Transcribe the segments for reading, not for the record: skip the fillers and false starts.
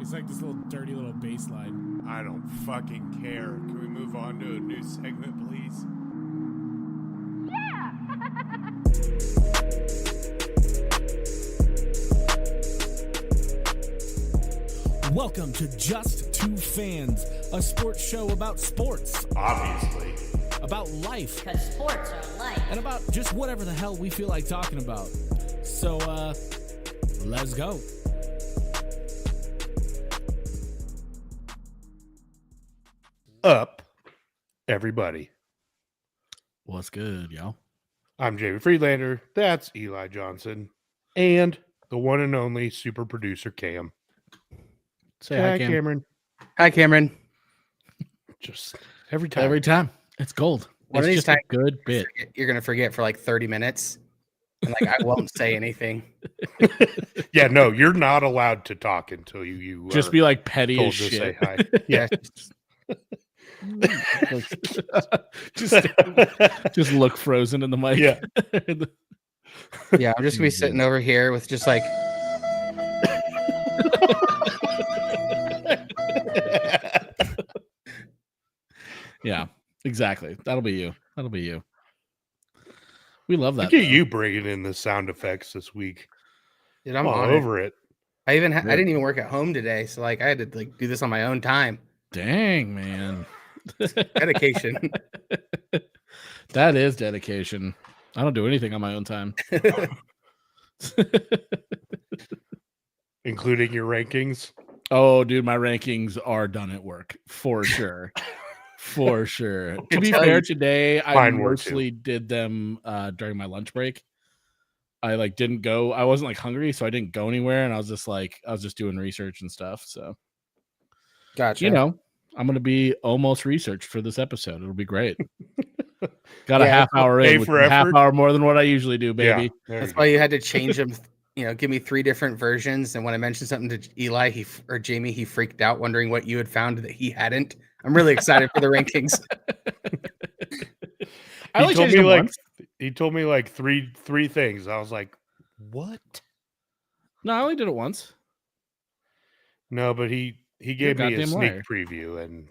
It's like this little dirty little bass line. I don't fucking care. Can we move on to a new segment, please? Welcome to Just Two Fans, a sports show about sports, Obviously. about life, Because sports are life. and about just whatever the hell we feel like talking about. So, let's go. Up, everybody. What's good, y'all? I'm Jamie Friedlander. That's Eli Johnson. And the one and only super producer, Cam. Say hi, Cam. Cameron. Hi, Cameron. Just every time. Every time. It's gold. One It's of these just a times good bit. You're going to forget for like 30 minutes. And like, I won't say anything. Yeah, no, you're not allowed to talk until you Just are be like petty told as to say shit. hi. Yeah. just look frozen in the mic. Yeah. Yeah. I'm just going to be sitting over here with just like, Yeah, exactly. That'll be you. That'll be you. We love that. Look at though. you bringing in the sound effects this week. dude, I'm all on it. over it. I didn't even work at home today. So like, I had to like do this on my own time. Dang, man. Dedication. That is dedication. I don't do anything on my own time. Including your rankings. Oh, dude, my rankings are done at work for sure. For sure. To be tell fair, you- today I Mine were too. mostly did them during my lunch break. I like didn't go. I wasn't like hungry, so I didn't go anywhere, and I was just doing research and stuff. So Gotcha. you know, I'm gonna be almost researched for this episode. It'll be great. Got a Yeah, half hour pay in, which for is a half effort. hour more than what I usually do, baby. Yeah, there That's you why you had to change them. You know, give me 3 different versions. And when I mentioned something to Eli, or Jamie, he freaked out, wondering what you had found that he hadn't. I'm really excited for the rankings. I only he told changed me them like once. he told me like three things. I was like, what? No, I only did it once. No, but he gave me a goddamn sneak liar. preview, and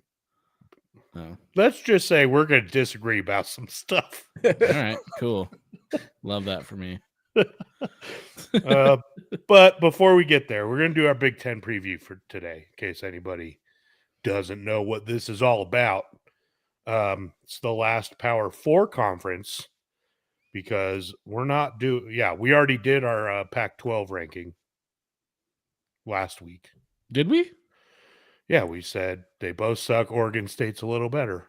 Oh, let's just say we're going to disagree about some stuff. all right, cool. Love that for me. But before we get there, we're going to do our Big Ten preview for today, in case anybody doesn't know what this is all about. It's the last Power 4 conference because we're not we already did our Pac-12 ranking last week. Did we? Yeah, we said they both suck. Oregon State's a little better.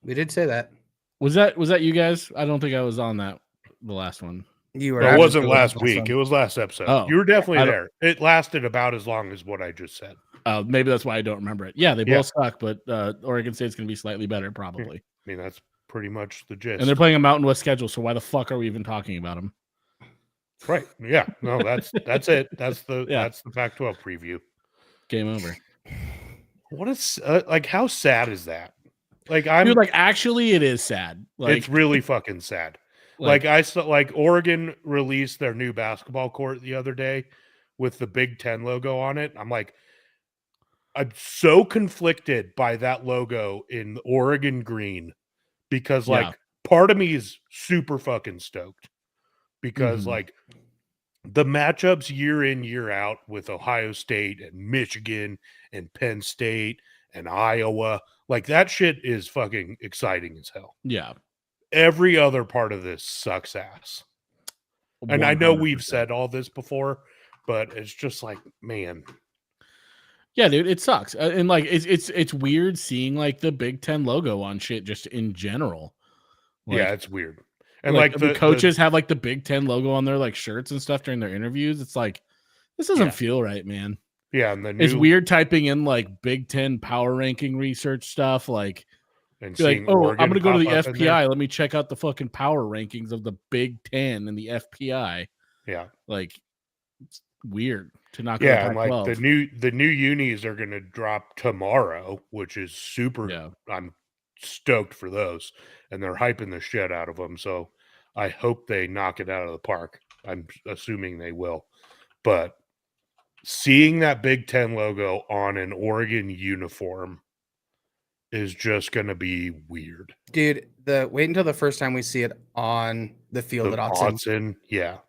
We did say that. Was that you guys? I don't think I was on the last one. You were. No, it I wasn't really last awesome. week. It was last episode. Oh, You were I definitely don't- there. It lasted about as long as what I just said. Maybe that's why I don't remember it. Yeah, they Yeah. both suck, but Oregon State's going to be slightly better, probably. I mean, that's pretty much the gist. And they're playing a Mountain West schedule, so why the fuck are we even talking about them? Right. Yeah. No, that's it. That's the Yeah. that's the Pac-12 preview. Game over. What is like? How sad is that? Like Dude, like actually, it is sad. Like, it's really fucking sad. Like I saw, like Oregon released their new basketball court the other day with the Big Ten logo on it. I'm like, I'm so conflicted by that logo in Oregon green because like Yeah. part of me is super fucking stoked because Mhm. like the matchups year in, year out with Ohio State and Michigan and Penn State and Iowa, like that shit is fucking exciting as hell. yeah. Every other part of this sucks ass. And I know we've 100%. said all this before, but it's just like, man. Yeah, dude, it sucks. And like it's weird seeing like the Big Ten logo on shit just in general. Like, Yeah, it's weird. And like, like the coaches have like the Big Ten logo on their like shirts and stuff during their interviews. It's like this doesn't Yeah. feel right, man. yeah, and the new It's weird typing in like Big Ten power ranking research stuff. Like, and be like, seeing oh, Oregon I'm gonna go to the pop up in there. FPI. Let me check out the fucking power rankings of the Big Ten and the FPI. Yeah, Like, it's weird to not go yeah, to and like Pac-12. the new unis are gonna drop tomorrow, which is super. Yeah. I'm stoked for those, and they're hyping the shit out of them. So I hope they knock it out of the park. I'm assuming they will, but seeing that Big Ten logo on an Oregon uniform is just going to be weird. Dude, wait until the first time we see it on the field The at Autzen. Autzen, yeah.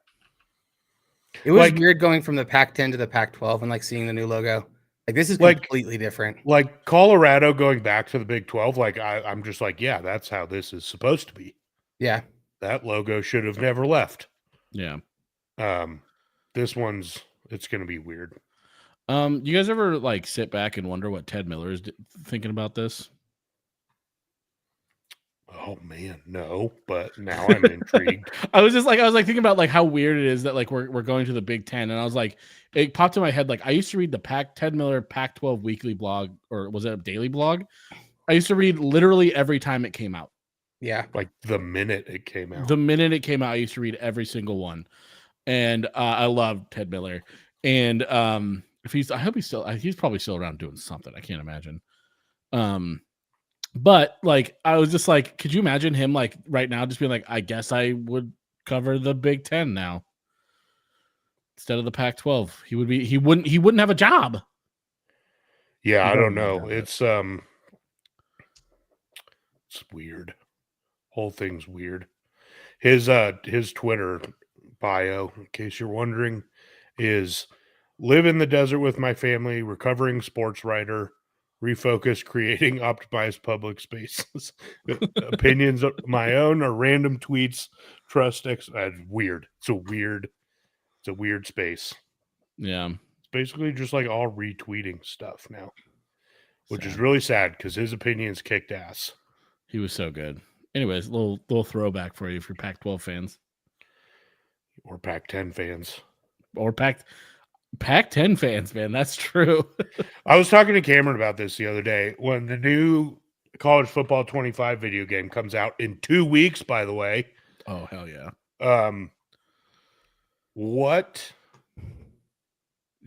It was Like- weird going from the Pac-10 to the Pac-12 and like seeing the new logo. Like this is Like- completely different. Like Colorado going back to the Big 12, like I'm just like, yeah, that's how this is supposed to be. Yeah. That logo should have never left. Yeah. This one's, it's going to be weird. You guys ever like sit back and wonder what Ted Miller is thinking about this? Oh man, no, but now I'm intrigued. I was thinking about like how weird it is that like we're going to the Big Ten, and I was like, it popped in my head like I used to read the Ted Miller Pac-12 weekly blog, or was it a daily blog? I used to read literally every time it came out. Yeah. Like the minute it came out. The minute it came out, I used to read every single one, and I love Ted Miller. And I hope he's probably still around doing something. I can't imagine. But like, I was just like, could you imagine him like right now just being like, I guess I would cover the Big Ten now instead of the Pac-12. He wouldn't have a job. Yeah, I don't He know. doesn't It's weird. Whole thing's weird. His Twitter bio, in case you're wondering, is live in the desert with my family, recovering sports writer, refocus, creating optimized public spaces, opinions of my own or random tweets, trust weird. It's a weird space. Yeah. It's basically just like all retweeting stuff now, which is Sad. really sad because his opinions kicked ass. He was so good. Anyways, little throwback for you if you're Pac-12 fans Or Pac-10 fans. or Pac-10 fans, man. That's true. I was talking to Cameron about this the other day. When the new College Football 25 video game comes out in 2 weeks, by the way. Oh, hell yeah.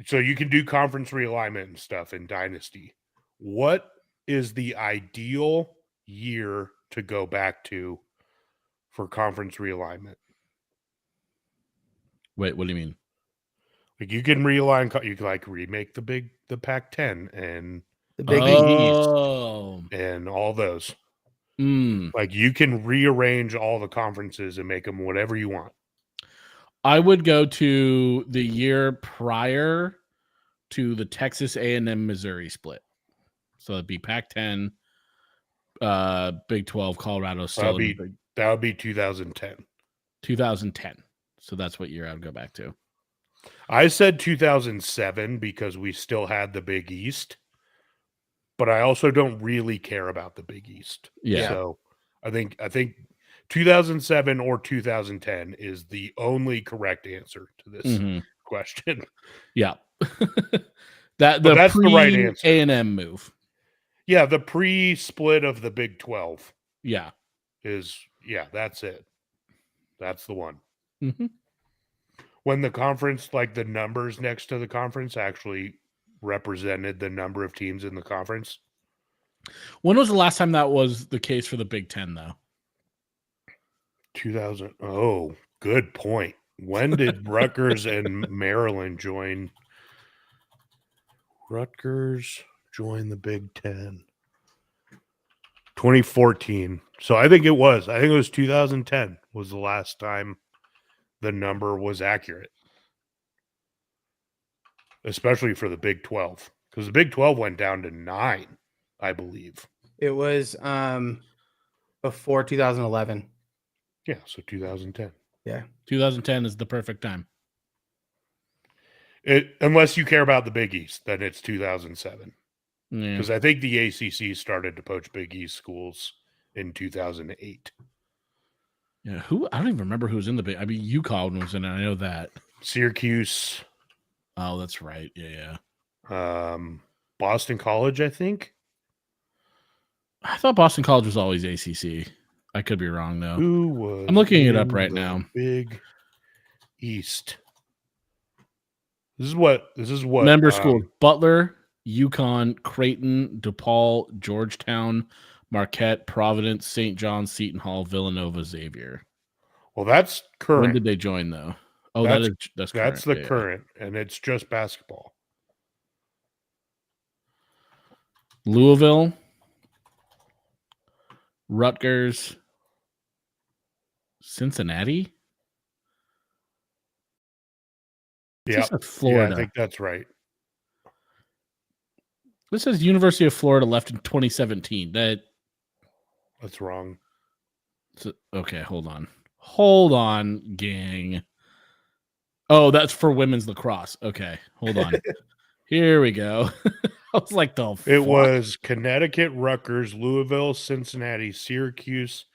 So you can do conference realignment and stuff in Dynasty. What is the ideal year to go back to for conference realignment? Wait, what do you mean? Like you can realign, you can like remake the Pac-10 and The Big East and all those. Mm. Like you can rearrange all the conferences and make them whatever you want. I would go to the year prior to the Texas A&M Missouri split. So it'd be Pac-10, Big 12, Colorado. That would be 2010. 2010. So that's what year I would go back to. I said 2007 because we still had the Big East, but I also don't really care about the Big East. Yeah. So I think 2007 or 2010 is the only correct answer to this question. Yeah. That's the right answer. A&M move. Yeah, the pre-split of the Big 12. Yeah. That's it. That's the one. Mm-hmm. When the conference, like the numbers next to the conference actually represented the number of teams in the conference. When was the last time that was the case for the Big Ten, though? 2000. Oh, good point. When did Rutgers and Maryland join? Rutgers joined the Big Ten. 2014. So I think it was 2010 was the last time the number was accurate. Especially for the Big 12. Because the Big 12 went down to 9, I believe. It was before 2011. Yeah, so 2010. Yeah. 2010 is the perfect time. Unless you care about the Big East, then it's 2007. Yeah. Because I think the ACC started to poach Big East schools in 2008. Yeah, I don't even remember who was in the Big. I mean, UConn was in it. I know that. Syracuse. Oh, that's right. Yeah. Boston College, I think. I thought Boston College was always ACC. I could be wrong though. Who was? I'm looking it up in right the now. Big East. This is what Member schools: Butler, UConn, Creighton, DePaul, Georgetown, Marquette, Providence, St. John's, Seton Hall, Villanova, Xavier. Well, that's current. When did they join though? Oh, that's current. That's the current, and it's just basketball. Louisville, Rutgers, Cincinnati. Yeah, This is yeah, Florida. I think that's right. This says University of Florida left in 2017. That's wrong. Okay, hold on, gang. Oh, that's for women's lacrosse. Okay, hold on. Here we go. I was like, the It fuck? was Connecticut, Rutgers, Louisville, Cincinnati, Syracuse,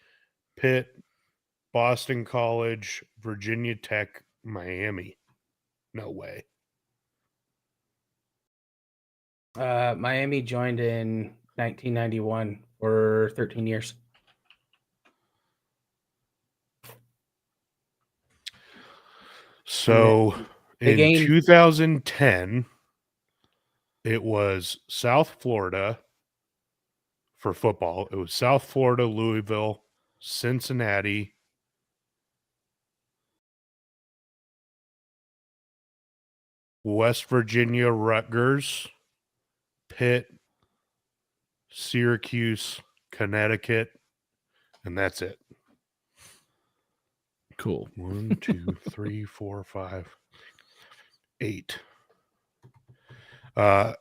Pitt, Boston College, Virginia Tech, Miami. No way. Miami joined in 1991 for 13 years. So they in gained- 2010, it was South Florida for football. It was South Florida, Louisville, Cincinnati, West Virginia, Rutgers, Pitt, Syracuse, Connecticut, and that's it. Cool. 1, 2, 3, 4, 5, 8.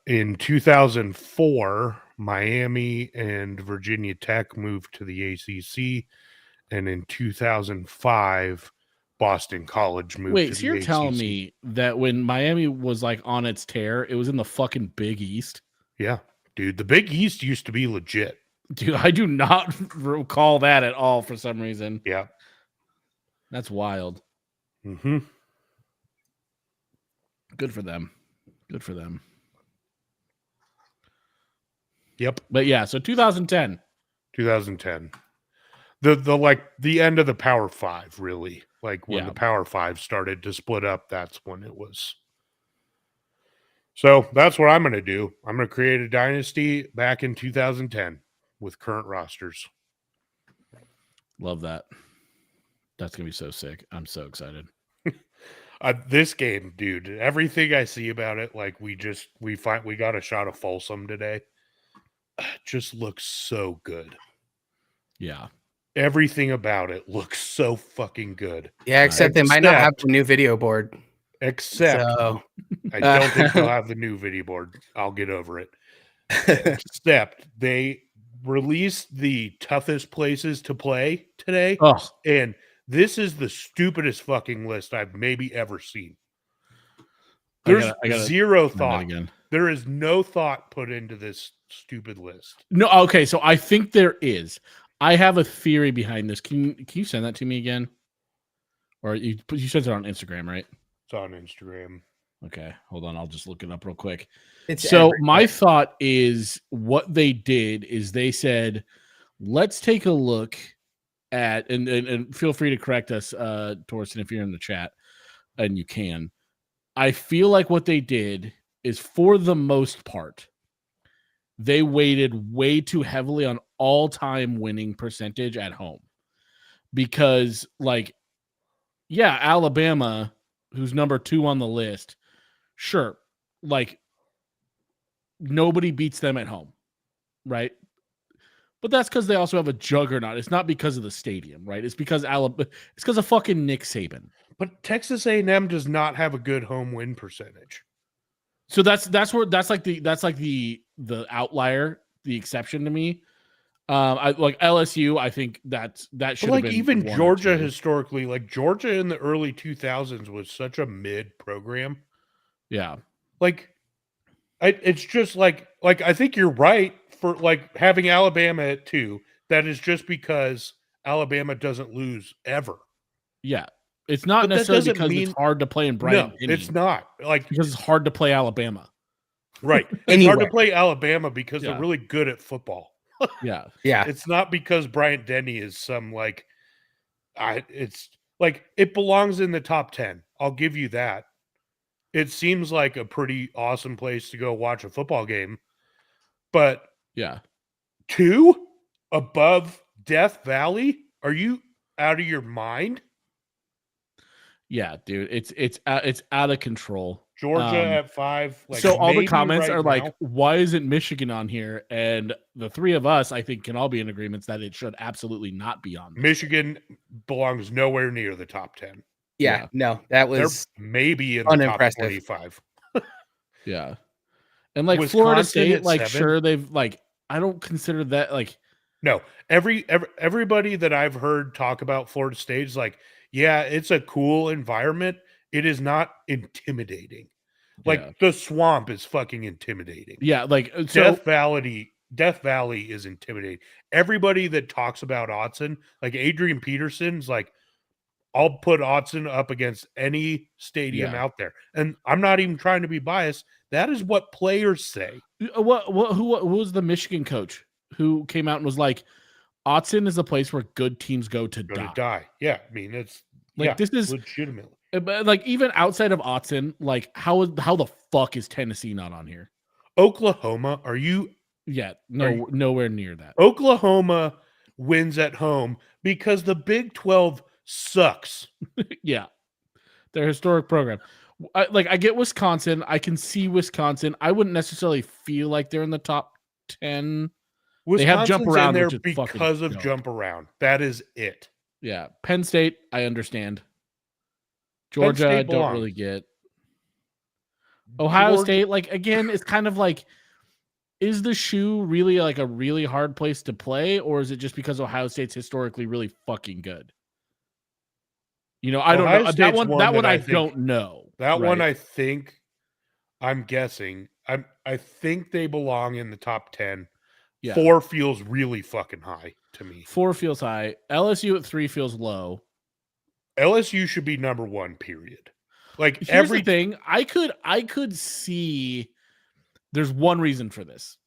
In 2004, Miami and Virginia Tech moved to the ACC, and in 2005, Boston College moved to Wait, the so you're ACC. telling me that when Miami was like on its tear, it was in the fucking Big East? Yeah, dude, the Big East used to be legit. Dude, I do not recall that at all for some reason. Yeah. That's wild. Mm-hmm. Good for them. Good for them. Yep. But yeah, so 2010. 2010. The end of the Power Five, really. Like when Yeah. the Power Five started to split up, that's when it was. So that's what I'm going to do. I'm going to create a dynasty back in 2010 with current rosters. Love that. That's going to be so sick. I'm so excited. This game, dude, everything I see about it, like we got a shot of Folsom today. It just looks so good. Yeah. Everything about it looks so fucking good. Yeah, except they might not have the new video board. Except So, I don't think they'll have the new video board. I'll get over it. Except they released the toughest places to play today. Oh, And this is the stupidest fucking list I've maybe ever seen. There's zero thought. There is no thought put into this stupid list. No, okay, so I think there is. I have a theory behind this. Can you send that to me again? Or you sent it on Instagram, right? It's on Instagram. Okay, hold on. I'll just look it up real quick. So my thought is what they did is they said, let's take a look at, and feel free to correct us, Torsten, if you're in the chat, and you can. I feel like what they did is, for the most part, they weighted way too heavily on all-time winning percentage at home. Because, like, yeah, Alabama, who's number 2 on the list, sure, like, nobody beats them at home, right? But that's because they also have a juggernaut. It's not because of the stadium, right? It's because it's because of fucking Nick Saban. But Texas A&M does not have a good home win percentage. So that's like the outlier, the exception to me. I like LSU. I think that should like have been even Georgia historically. Like Georgia in the early 2000s was such a mid program. Yeah, like it's just like I think you're right for like having Alabama at 2. That is just because Alabama doesn't lose ever. Yeah, it's not necessarily because it's hard to play in Bryant. No, it's not. Like because it's hard to play Alabama. Right. It's hard to play Alabama because they're really good at football. Yeah. It's not because Bryant Denny is some like it's like it belongs in the top 10. I'll give you that. It seems like a pretty awesome place to go watch a football game. But yeah, 2 above Death Valley? Are you out of your mind? Yeah, dude, it's out of control. Georgia at 5. Like, so all the maybe comments right are like, now- why isn't Michigan on here? And the three of us, I think, can all be in agreement that it should absolutely not be on this. Michigan belongs nowhere near the top 10. Yeah, no, that They're was maybe in the top unimpressive. 25. Yeah. And like Wisconsin Florida State, at like 7? sure they've like I don't consider that like No, everybody that I've heard talk about Florida State is like, yeah, it's a cool environment. It is not intimidating. Like yeah. the swamp is fucking intimidating. Yeah, like so Death Valley is intimidating. Everybody that talks about Autzen, like Adrian Peterson's like, I'll put Autzen up against any stadium Yeah. out there. And I'm not even trying to be biased. That is what players say. who was the Michigan coach who came out and was like, Autzen is a place where good teams go to Go die. to die. Yeah, I mean it's Like this is legitimately. but like even outside of Autzen, like how the fuck is Tennessee not on here? Oklahoma, are you Yeah, nowhere near that. Oklahoma wins at home because the Big 12 sucks. Yeah, their historic program. I get Wisconsin. I can see Wisconsin. I wouldn't necessarily feel like they're in the top 10. They have jump Wisconsin's around, in there which is because fucking of dope. jump around. That is it. Yeah, Penn State, I understand. Georgia, State I don't belongs. really get. Ohio Georgia- State, like again, it's kind of like, is the shoe really like a really hard place to play, or is it just because Ohio State's historically really fucking good? You know, I don't Ohio know. State's That one I think- don't know. That one, right? I think, I'm guessing. I think they belong in the top 10. Yeah. 4 feels really fucking high to me. 4 feels high. LSU at 3 feels low. LSU should be number 1, period. Like Here's the thing. I could see there's one reason for this.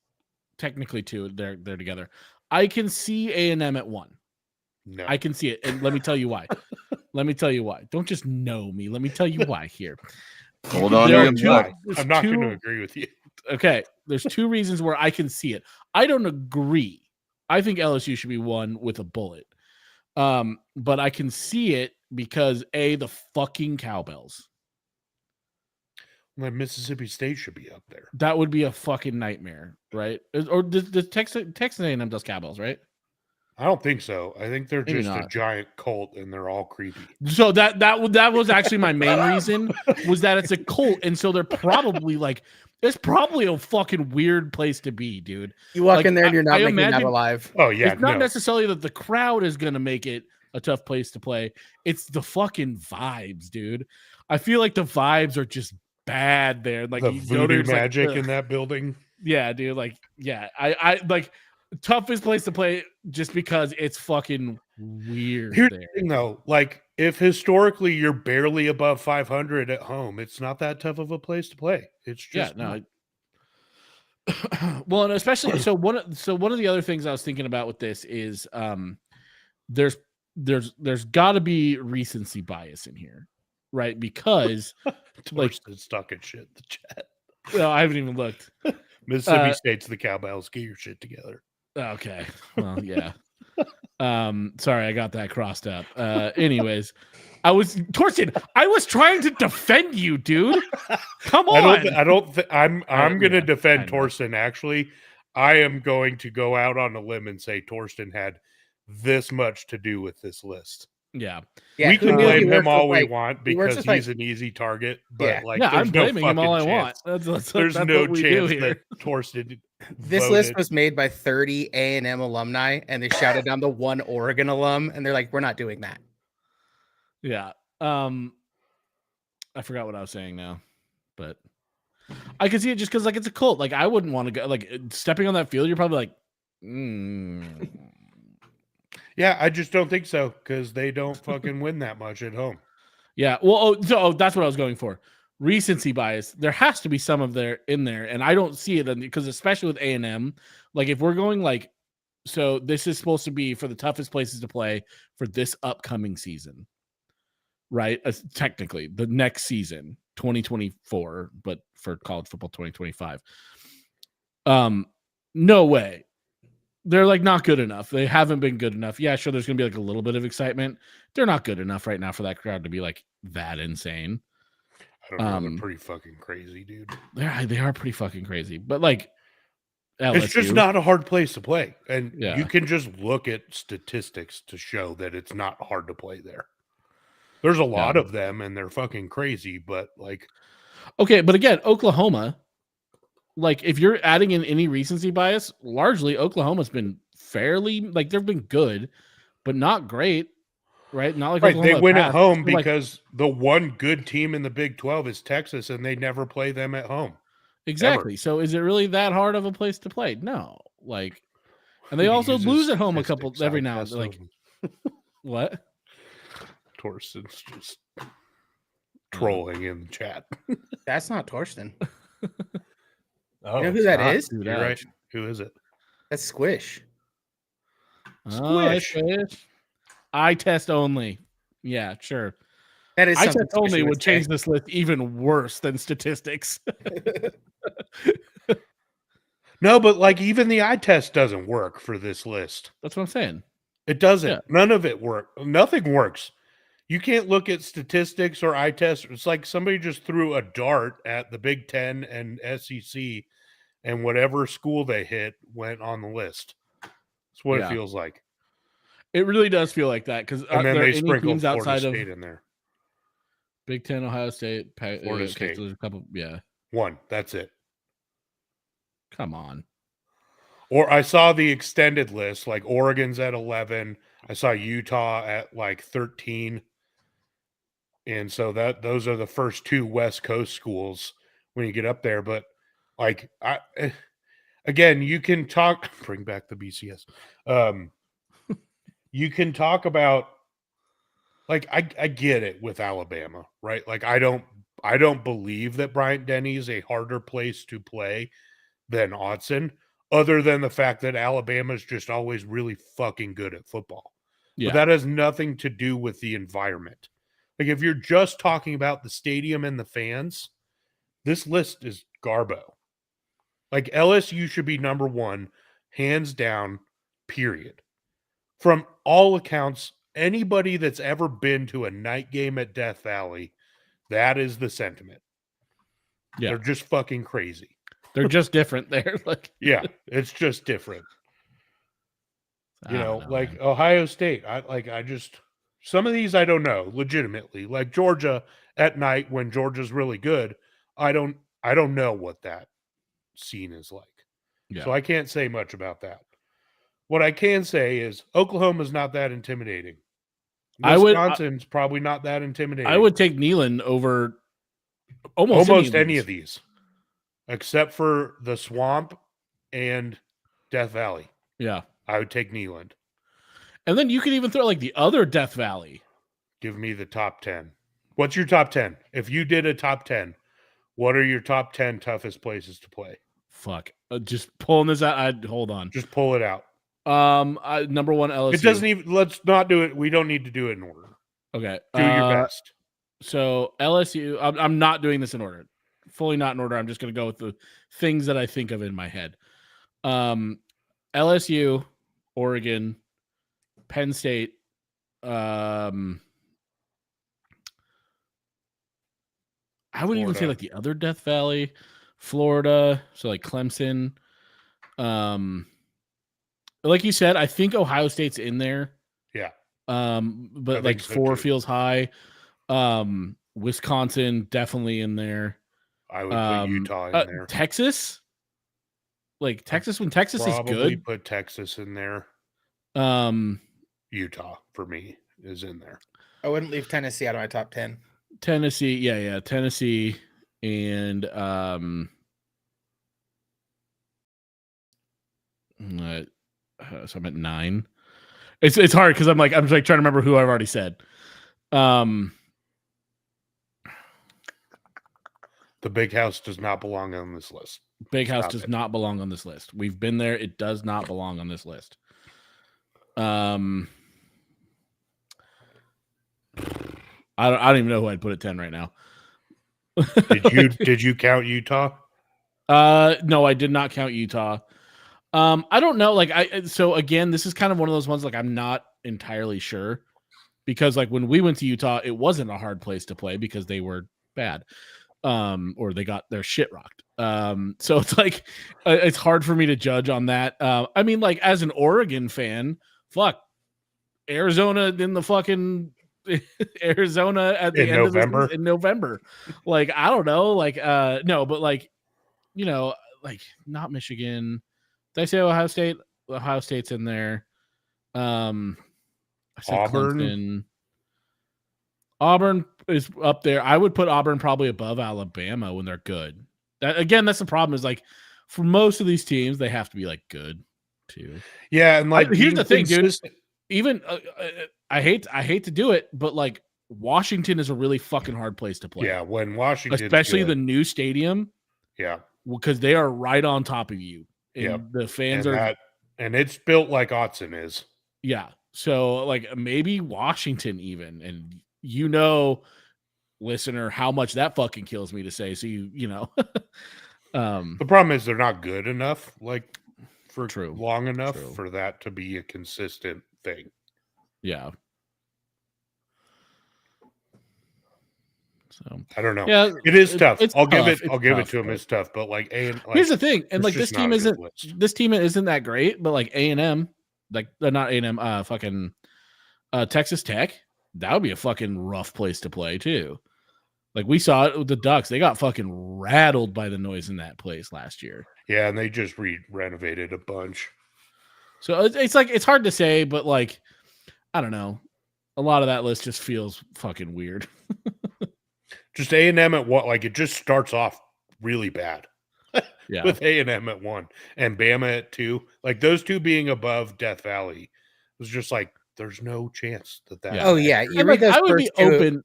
Technically, two. They're together. I can see A&M at 1. No. I can see it. And let me tell you why. Let me tell you why. Don't just know me. Let me tell you why here. Hold on There to are your two- butt. there's I'm not going to two- agree with you. Okay. There's 2 reasons where I can see it. I don't agree. I think LSU should be 1 with a bullet. But I can see it because the fucking cowbells. Like Mississippi State should be up there. That would be a fucking nightmare, right? Or the Texas A&M does cowbells, right? I don't think so. I think they're Maybe just a not. giant cult and they're all creepy. So that was actually my main reason was that it's a cult, and so they're probably like it's probably a fucking weird place to be, dude. You walk Like, in there and you're not I making that imagine- alive. Oh yeah, It's not no. necessarily that the crowd is gonna make it a tough place to play. It's the fucking vibes, dude. I feel like the vibes are just bad there. Like The you go there, voodoo it's like, magic ugh. in that building. Yeah, dude. Like, yeah, I like toughest place to play just because it's fucking weird Here's there. the thing though, like if historically you're barely above 500 at home, it's not that tough of a place to play. It's just not. Well, and especially one of the other things I was thinking about with this is there's got to be recency bias in here, right? Because like Torsten's stuck at shit in the chat. well, I haven't even looked. Mississippi State's the cowbells. Get your shit together. Okay. Well, yeah. Sorry, I got that crossed up. Anyways, Torsten, I was trying to defend you, dude. Come on. I'm going to yeah, defend I know. Torsten. Actually, I am going to go out on a limb and say Torsten had this much to do with this list. Yeah. Yeah, We who can knew he blame him works all with, we like- want he works because with, he's an easy target. But Yeah. like, Yeah, there's I'm no blaming him all I fucking want. chance. That's There's that's no what we do chance here. that Torsten. This list was made by 30 A&M alumni, and they shouted down the one Oregon alum, and they're like, "We're not doing that." Yeah. I forgot what I was saying now, but I can see it just because like it's a cult. Like I wouldn't want to go. Like stepping on that field, you're probably like, Yeah, I just don't think so because they don't fucking win that much at home. yeah. Well, that's what I was going for. Recency bias. There has to be some of there in there, and I don't see it because especially with A&M, like if we're going like, so this is supposed to be for the toughest places to play for this upcoming season, right? Technically, the next season, 2024, but for college football 2025. No way. They're like not good enough. They haven't been good enough. Yeah, sure. There's gonna be like a little bit of excitement. They're not good enough right now for that crowd to be like that insane. I don't know. They're pretty fucking crazy, dude. They are pretty fucking crazy. But like, LSU, It's just not a hard place to play, and Yeah. you can just look at statistics to show that it's not hard to play there. There's a lot of them, and they're fucking crazy. But like, okay, but again, Oklahoma. Like, if you're adding in any recency bias, largely Oklahoma's been fairly like they've been good, but not great, right? Not like right, they Oklahoma win at passed. home They're like- because the one good team in the Big 12 is Texas, and they never play them at home. exactly. So is it really that hard of a place to play? No. Like, and they He also uses lose at home a couple statistics. every I now and test like them. what? Torsten's just trolling in the chat. That's not Torsten. Oh, You know who it's that not. is? You're right. Who is it? That's Squish. Squish. Eye test only. Yeah, sure. That is Eye something test only Squishy would say. change this list even worse than statistics. No, but like even the eye test doesn't work for this list. That's what I'm saying. It doesn't. Yeah. None of it works. Nothing works. You can't look at statistics or eye tests. It's like somebody just threw a dart at the Big Ten and SEC, and whatever school they hit went on the list. That's what it feels like. It really does feel like that because And then there they any sprinkled teams Florida outside State of in there. Big Ten, Ohio State, Florida okay, State. so there's a couple. Yeah, One. That's it. come on. Or I saw the extended list, like Oregon's at 11. I saw Utah at like 13. And so those are the first two West Coast schools when you get up there. But like again, you can talk bring back the BCS. You can talk about like I get it with Alabama, right? Like I don't believe that Bryant Denny is a harder place to play than Autzen, other than the fact that Alabama's just always really fucking good at football. Yeah. But that has nothing to do with the environment. Like if you're just talking about the stadium and the fans, this list is garbo. Like LSU should be number one, hands down, period. From all accounts, anybody that's ever been to a night game at Death Valley, that is the sentiment. Yeah. They're just fucking crazy. They're just different there. Like, Yeah, it's just different. I You don't know, know, like man. Ohio State. I just some of these I don't know, legitimately. Like Georgia at night when Georgia's really good, I don't know what that scene is like. Yeah. So I can't say much about that. What I can say is Oklahoma's not that intimidating. Wisconsin's probably not that intimidating. I would take Neyland over almost any of these, except for the Swamp and Death Valley. Yeah. I would take Neyland. And then you could even throw like the other Death Valley. Give me the top 10. What's your top 10? If you did a top 10, what are your top 10 toughest places to play? Fuck. Just pulling this out. Hold on. Just pull it out. Number one, LSU. It doesn't even, let's not do it. We don't need to do it in order. Okay. Do your best. So LSU, I'm not doing this in order. Fully not in order. I'm just going to go with the things that I think of in my head. LSU, Oregon, Penn State, I would even say Florida. like the other Death Valley, Florida, so like Clemson. Like you said, I think Ohio State's in there. Yeah. But like so 4 too. feels high. Wisconsin definitely in there. I would put Utah in there. Texas, like Texas when Texas is Probably good. put Texas in there. Utah for me is in there. I wouldn't leave Tennessee out of my top 10. Tennessee, yeah, Tennessee, and so I'm at 9. It's hard because I'm like trying to remember who I've already said. The Big House does not belong on this list. Big House Stop does it. not belong on this list. We've been there. It does not belong on this list. I don't even know who I'd put at 10 right now. Did you count Utah? No, I did not count Utah. I don't know. Like so again, this is kind of one of those ones like I'm not entirely sure because like when we went to Utah, it wasn't a hard place to play because they were bad. Or they got their shit rocked. So it's like it's hard for me to judge on that. I mean, like as an Oregon fan, fuck Arizona in the fucking Arizona at the In end November? of in November. Like I don't know, like no, but like you know, like not Michigan. Did I say Ohio State? Ohio State's in there. I said Auburn? Clemson. Auburn is up there. I would put Auburn probably above Alabama when they're good. Again, that's the problem is like for most of these teams, they have to be like good too. Yeah, and like Here's the thing, dude. consistent- Even I hate to do it, but like Washington is a really fucking hard place to play. Yeah, when Washington, especially the new stadium. Yeah, because they are right on top of you, and Yep. the fans and are that, and it's built like Autzen is. yeah. So like maybe Washington even, and listener, how much that fucking kills me to say. So you know, The problem is they're not good enough, like for True. long enough True. for that to be a consistent thing. yeah. So I don't know. yeah, It is tough. I'll give it to him. It's tough, but like here's the thing, and it's like this just team not a good isn't list. that great, but like A&M, like not A&M, fucking Texas Tech, that would be a fucking rough place to play too. Like we saw it with the Ducks, they got fucking rattled by the noise in that place last year. Yeah, and they just renovated a bunch. So it's like it's hard to say, but like I don't know, a lot of that list just feels fucking weird. Just A&M at what? Like it just starts off really bad. Yeah, With A&M at 1 and Bama at 2, like those two being above Death Valley was just like there's no chance that. Yeah. Oh yeah, you and read like those I would first be two. open.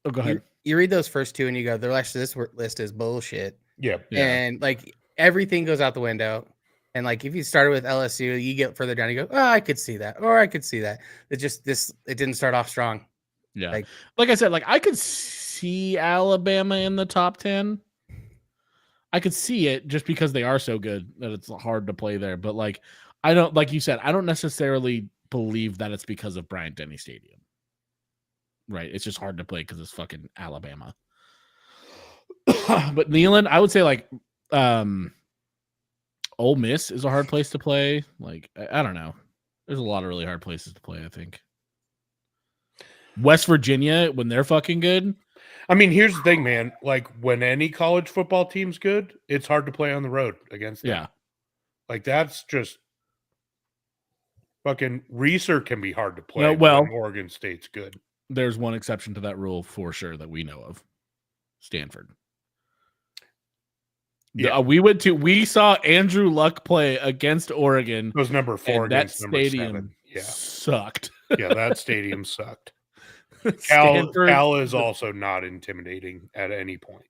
Oh, go ahead. You read those first two and you go, the rest of this list is bullshit. Yeah. And like everything goes out the window. And like if you started with LSU, you get further down, you go, oh, I could see that, or I could see that. It didn't start off strong. Yeah, like I said, like I could see Alabama in the top 10. I could see it just because they are so good that it's hard to play there. But like, I don't, like you said, I don't necessarily believe that it's because of Bryant-Denny Stadium. Right? It's just hard to play because it's fucking Alabama. But Neyland, I would say like, Ole Miss is a hard place to play. Like, I don't know. There's a lot of really hard places to play, I think. West Virginia, when they're fucking good. I mean, here's the thing, man. Like when any college football team's good, it's hard to play on the road against them. Yeah. Like that's just fucking Reeser can be hard to play. No, well, when Oregon State's good. There's one exception to that rule for sure that we know of. Stanford. Yeah. We saw Andrew Luck play against Oregon. It was number 4 and that against number stadium 7. Yeah. Sucked. Yeah, that stadium sucked. Stanford, Cal is also not intimidating at any point.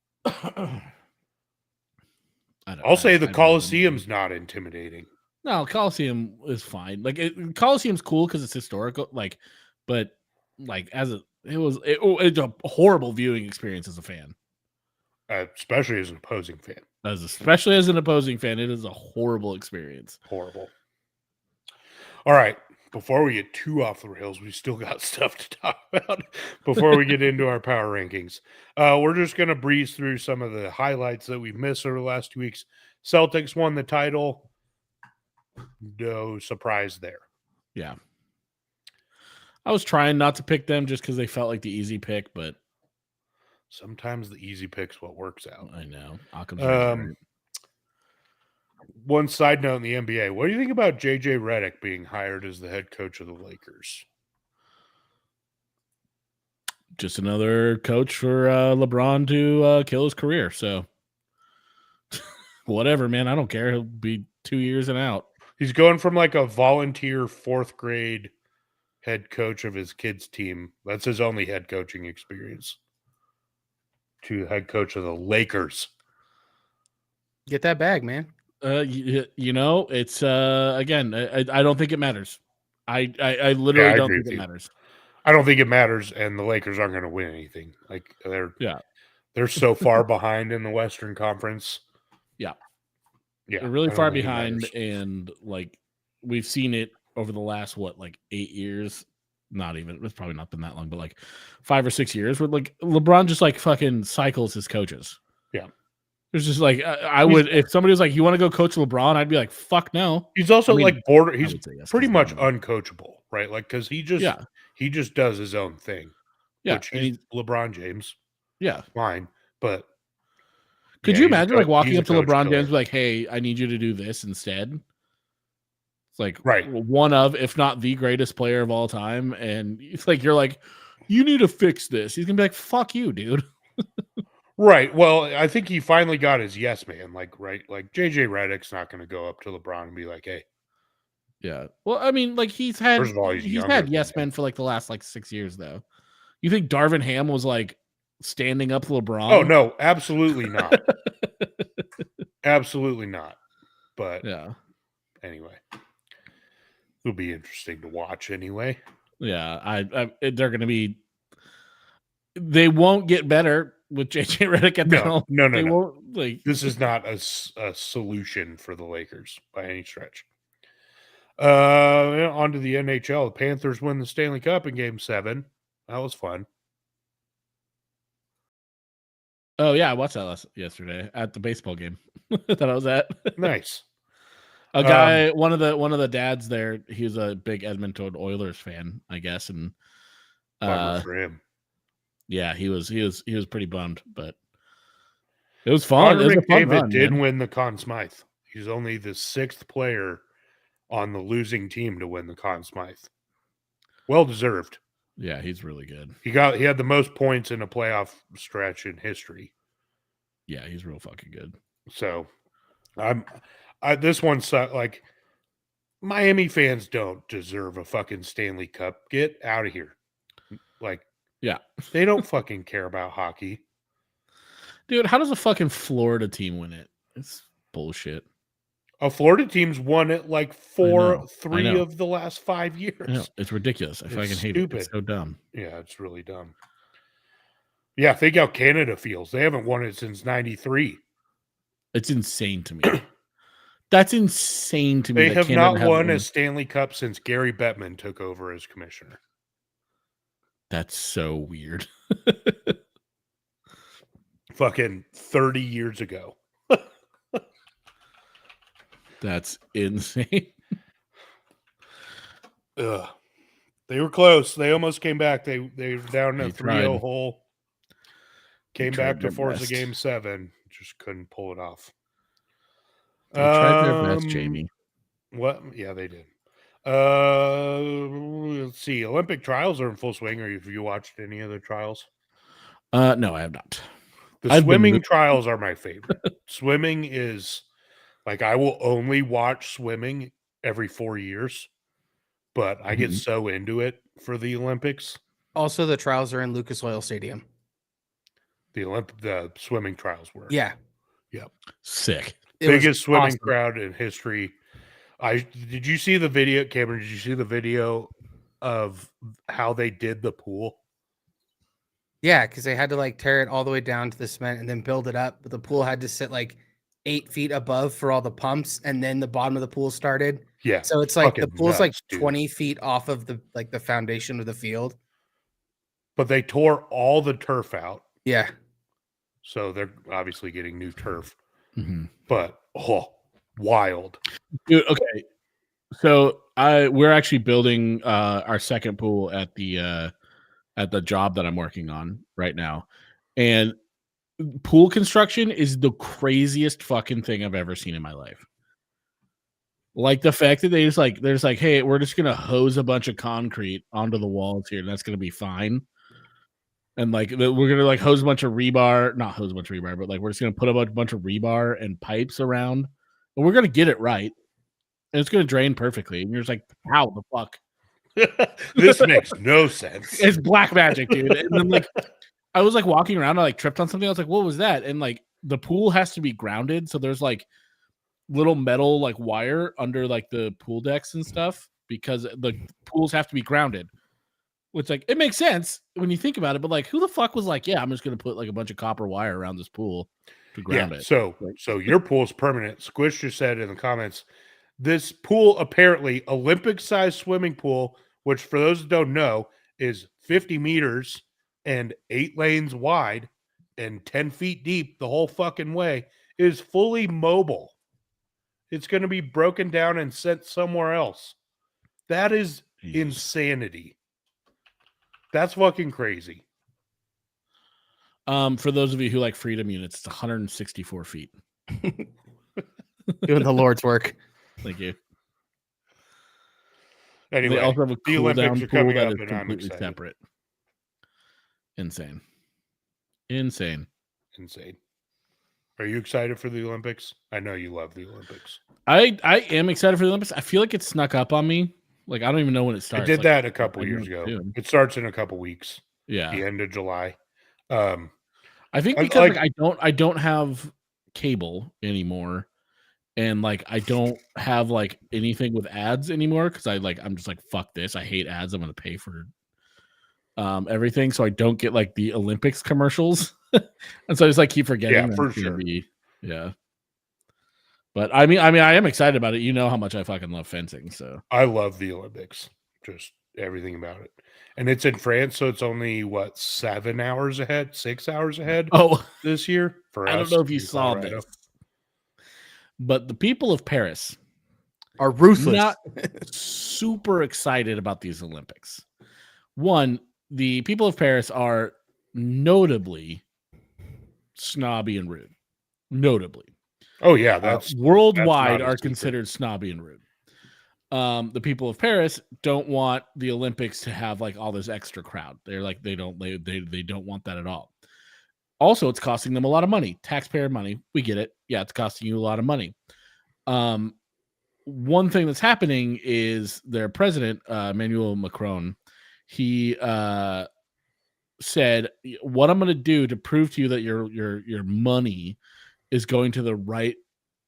I'll say the Coliseum's not intimidating. No, Coliseum is fine. Like Coliseum's cool because it's historical. Like, but like it's a horrible viewing experience as a fan. Especially as an opposing fan. Especially as an opposing fan, it is a horrible experience. Horrible. All right. Before we get too off the rails, we still got stuff to talk about before we get into our power rankings. We're just going to breeze through some of the highlights that we've missed over the last 2 weeks. Celtics won the title. No surprise there. Yeah. I was trying not to pick them just because they felt like the easy pick, but sometimes the easy pick's what works out. I know. One side note in the NBA, what do you think about JJ Redick being hired as the head coach of the Lakers? Just another coach for LeBron to kill his career. So whatever, man. I don't care. He'll be 2 years and out. He's going from like a volunteer 4th grade head coach of his kids' team. That's his only head coaching experience. To head coach of the Lakers. Get that bag, man. It's again, I don't think it matters. I literally don't think it matters. I don't think it matters, and the Lakers aren't going to win anything. Like they're so far behind in the Western Conference. Yeah. Yeah, They're really I don't far think it behind, matters. and like we've seen it over the last 8 years. Not even. It's probably not been that long, but like 5 or 6 years, where like LeBron just like fucking cycles his coaches. Yeah. It's just like I would if somebody was like, "You want to go coach LeBron?" I'd be like, "Fuck no." He's also I mean, like border. I He's would say yes, pretty 'cause much LeBron- uncoachable, right? Like because he yeah, just does his own thing, yeah, which and he's LeBron James, yeah. fine. But Could yeah, you imagine like walking he's a up to coach LeBron killer. James, be like, "Hey, I need you to do this instead." It's like Right. one of, if not the greatest player of all time, and it's like you're like, "You need to fix this." He's gonna be like, "Fuck you, dude." Right. Well, I think he finally got his yes man. Like, right. Like JJ Redick's not going to go up to LeBron and be like, "Hey, Yeah. Well, I mean, like first of all, he's younger had than yes him." men for like the last 6 years though. You think Darvin Ham was like standing up to LeBron? Oh no, absolutely not. Absolutely not. But Yeah. anyway, it'll be interesting to watch. Anyway, Yeah. They're gonna be. They won't get better with JJ Redick at the helm. no. They won't like. This is not a solution for the Lakers by any stretch. On to the NHL. The Panthers win the Stanley Cup in Game 7. That was fun. Oh yeah, I watched that yesterday at the baseball game that I was at. Nice. A guy, one of the dads there, he was a big Edmonton Oilers fan, I guess, and Bummer for him. yeah, he was pretty bummed, but it was fun. Connor It was a fun McDavid run, did man. win the Conn Smythe. He's only the 6th player on the losing team to win the Conn Smythe. Well deserved. Yeah, he's really good. He had the most points in a playoff stretch in history. Yeah, he's real fucking good. So, this one's like Miami fans don't deserve a fucking Stanley Cup. Get out of here. Like, yeah, they don't fucking care about hockey. Dude, how does a fucking Florida team win it? It's bullshit. A Florida team's won it like three know. of the last 5 years. I know. It's ridiculous. I fucking hate it. It's so dumb. Yeah, it's really dumb. Yeah, think how Canada feels. They haven't won it since 93. It's insane to me. That's insane to me. They have not won a Stanley Cup since Gary Bettman took over as commissioner. That's so weird. Fucking 30 years ago. That's insane. Ugh. They were close. They almost came back. They were down in a 3-0 tried. hole. Came tried back to their force best. a Game 7. Just couldn't pull it off. They tried their best, Jamie. What? Yeah, they did. Let's see. Olympic trials are in full swing. Or have you watched any other trials? No, I have not. The swimming trials are my favorite. Swimming is like I will only watch swimming every 4 years, but I get so into it for the Olympics. Also, the trials are in Lucas Oil Stadium. The swimming trials were. Yeah. Yep. Sick. Biggest swimming crowd in history. Did you see the video, Cameron? Did you see the video of how they did the pool? Yeah, because they had to like tear it all the way down to the cement and then build it up. But the pool had to sit like 8 feet above for all the pumps, and then the bottom of the pool started. Yeah. So it's like the pool's like dude. 20 feet off of the foundation of the field. But they tore all the turf out. Yeah. So they're obviously getting new turf. Mm-hmm. But wild. Dude, okay. So we're actually building our second pool at the job that I'm working on right now. And pool construction is the craziest fucking thing I've ever seen in my life. Like the fact that they're just like, hey, we're just gonna hose a bunch of concrete onto the walls here, and that's gonna be fine. And like we're gonna like hose a bunch of rebar, not hose a bunch of rebar, but like we're just gonna put a bunch of rebar and pipes around, and we're gonna get it right, and it's gonna drain perfectly. And you're just like, how the fuck? This makes no sense. It's black magic, dude. And then like I was like walking around, I like tripped on something. I was like, what was that? And like the pool has to be grounded, so there's like little metal like wire under like the pool decks and stuff because the pools have to be grounded. Which like it makes sense when you think about it, but like who the fuck was like, yeah, I'm just gonna put like a bunch of copper wire around this pool. to ground it. So your pool's permanent. Squish just said in the comments, this pool apparently Olympic-sized swimming pool, which for those that don't know is 50 meters and 8 lanes wide and 10 feet deep the whole fucking way, is fully mobile. It's going to be broken down and sent somewhere else. That is insanity. That's fucking crazy. For those of you who like freedom units, it's 164 feet. Doing the Lord's work. Thank you. Anyway, They also have a the cool Olympics down are pool coming that up is and I'm completely excited. separate. Insane. Are you excited for the Olympics? I know you love the Olympics. I am excited for the Olympics. I feel like it snuck up on me. Like, I don't even know when it starts. I did like, that a couple years ago. June. It starts in a couple weeks. Yeah. The end of July. I think because I don't have cable anymore, and like I don't have like anything with ads anymore because I'm just like, fuck this. I hate ads. I'm gonna pay for everything, so I don't get like the Olympics commercials, and so I just like keep forgetting. Yeah, for sure. Yeah. But I mean, I am excited about it. You know how much I fucking love fencing. So I love the Olympics. Just everything about it. And it's in France, so it's only 7 hours ahead, 6 hours ahead. Oh, this year for I us. don't know if you saw Colorado. this, but the people of Paris are ruthless. Not super excited about these Olympics. One, the people of Paris are notably snobby and rude. Notably. Oh yeah, that's worldwide that's are considered snobby and rude. The people of Paris don't want the Olympics to have like all this extra crowd. They're like they don't want that at all. Also, it's costing them a lot of money, taxpayer money. We get it. Yeah, it's costing you a lot of money. One thing that's happening is their president, Emmanuel Macron, he said, "What I'm going to do to prove to you that your money is going to the right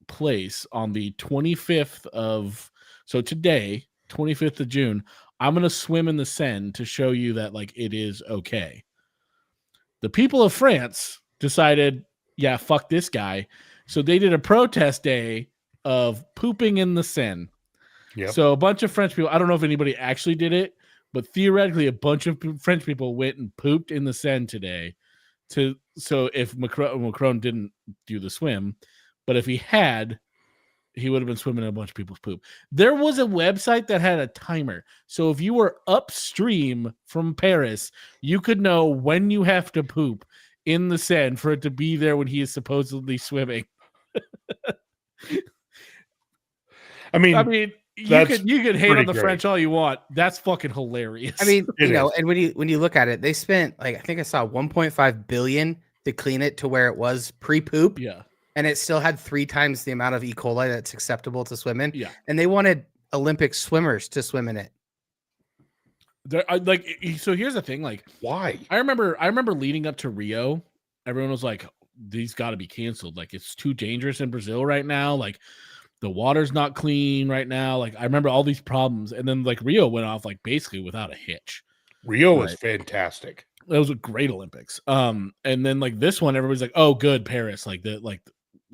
place on the 25th of today, 25th of June, I'm going to swim in the Seine to show you that like it is okay." The people of France decided, yeah, fuck this guy. So they did a protest day of pooping in the Seine. Yep. So a bunch of French people, I don't know if anybody actually did it, but theoretically a bunch of French people went and pooped in the Seine today. So if Macron didn't do the swim, but if he had, he would have been swimming in a bunch of people's poop. There was a website that had a timer. So if you were upstream from Paris, you could know when you have to poop in the Seine for it to be there when he is supposedly swimming. I mean, you could hate on the French all you want. That's fucking hilarious. I mean, and when you look at it, they spent I think I saw 1.5 billion to clean it to where it was pre-poop. Yeah. And it still had 3 times the amount of E. coli that's acceptable to swim in. Yeah. And they wanted Olympic swimmers to swim in it. So here's the thing, like, why? I remember leading up to Rio, everyone was like, these got to be canceled. Like, it's too dangerous in Brazil right now. Like, the water's not clean right now. Like, I remember all these problems. And then like Rio went off like basically without a hitch. Rio was fantastic. It was a great Olympics. And then like this one, everybody's like, oh, good, Paris.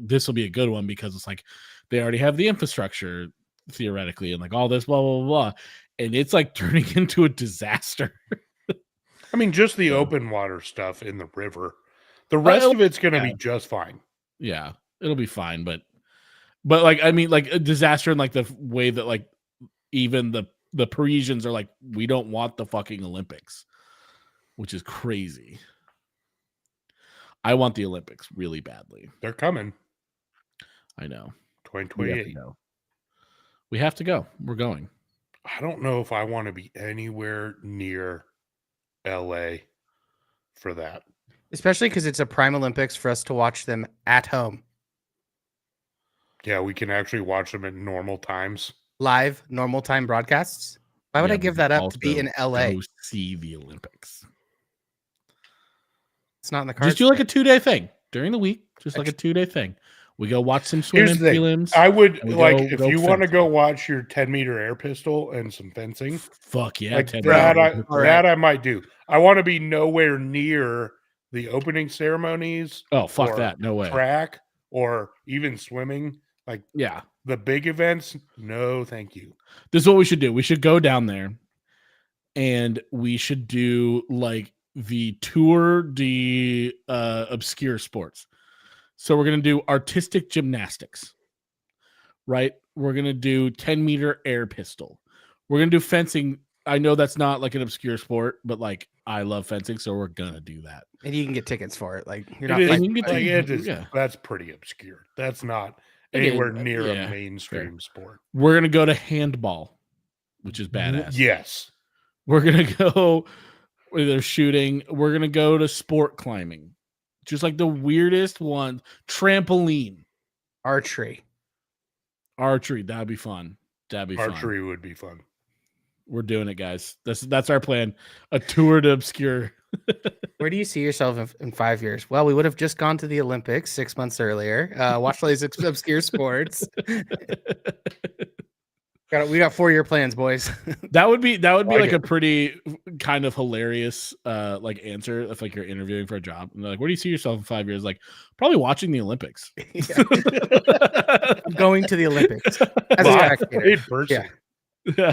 This will be a good one because it's like they already have the infrastructure theoretically and like all this blah blah blah, and it's like turning into a disaster. I mean, just the open water stuff in the river. The rest of it's going to be just fine. Yeah, it'll be fine, but like I mean, like a disaster in like the way that like even the Parisians are like, we don't want the fucking Olympics, which is crazy. I want the Olympics really badly. They're coming. I know. 2028. We have to go. We're going. I don't know if I want to be anywhere near LA for that. Especially because it's a prime Olympics for us to watch them at home. Yeah, we can actually watch them at normal times. Live, normal time broadcasts. Why would I give that up to be in LA? Go see the Olympics. It's not in the cards. Just do like a 2-day thing during the week. Just like a 2-day thing. We go watch some swimming prelims. I would like if you want to go watch your 10-meter air pistol and some fencing. Fuck yeah, like that I might do. I want to be nowhere near the opening ceremonies. Oh, fuck or that. No way. Track or even swimming, like Yeah. the big events. No, thank you. This is what we should do. We should go down there and we should do like the Tour de obscure sports. So we're going to do artistic gymnastics, right? We're going to do 10-meter air pistol. We're going to do fencing. I know that's not like an obscure sport, but like I love fencing, so we're going to do that. And you can get tickets for it. Like you're It not is, fighting. you can like, get it is yeah. That's pretty obscure. That's not It is, anywhere near yeah, a mainstream sport. We're going to go to handball, which is badass. Yes. We're going to go where they're shooting. We're going to go to sport climbing. Just like the weirdest one. Trampoline. Archery. That'd be fun. Archery would be fun. We're doing it, guys. That's our plan. A tour to obscure. Where do you see yourself in 5 years? Well, we would have just gone to the Olympics 6 months earlier. Watched all these obscure sports. We got 4-year plans, boys. That would be like it. a pretty kind of hilarious like answer if like you're interviewing for a job and they're like, where do you see yourself in 5 years? Like probably watching the Olympics. I'm going to the Olympics as a spectator. In person. Yeah.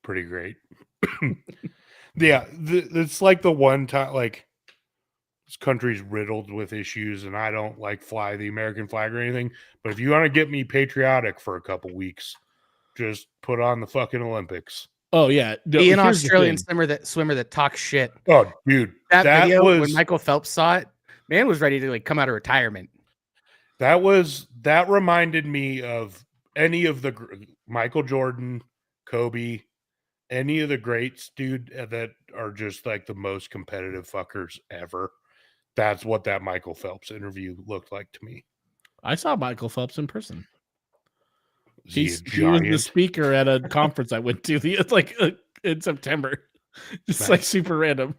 Pretty great. Yeah, it's like the one time, like this country's riddled with issues, and I don't like fly the American flag or anything. But if you want to get me patriotic for a couple weeks, just put on the fucking Olympics. Oh yeah, Be an Australian swimmer that talks shit. Oh, dude, that video when Michael Phelps saw it, man was ready to like come out of retirement. That reminded me of any of the Michael Jordan, Kobe, any of the greats, dude, that are just like the most competitive fuckers ever. That's what that Michael Phelps interview looked like to me. I saw Michael Phelps in person. He was the speaker at a conference I went to in September. Just nice. Like super random.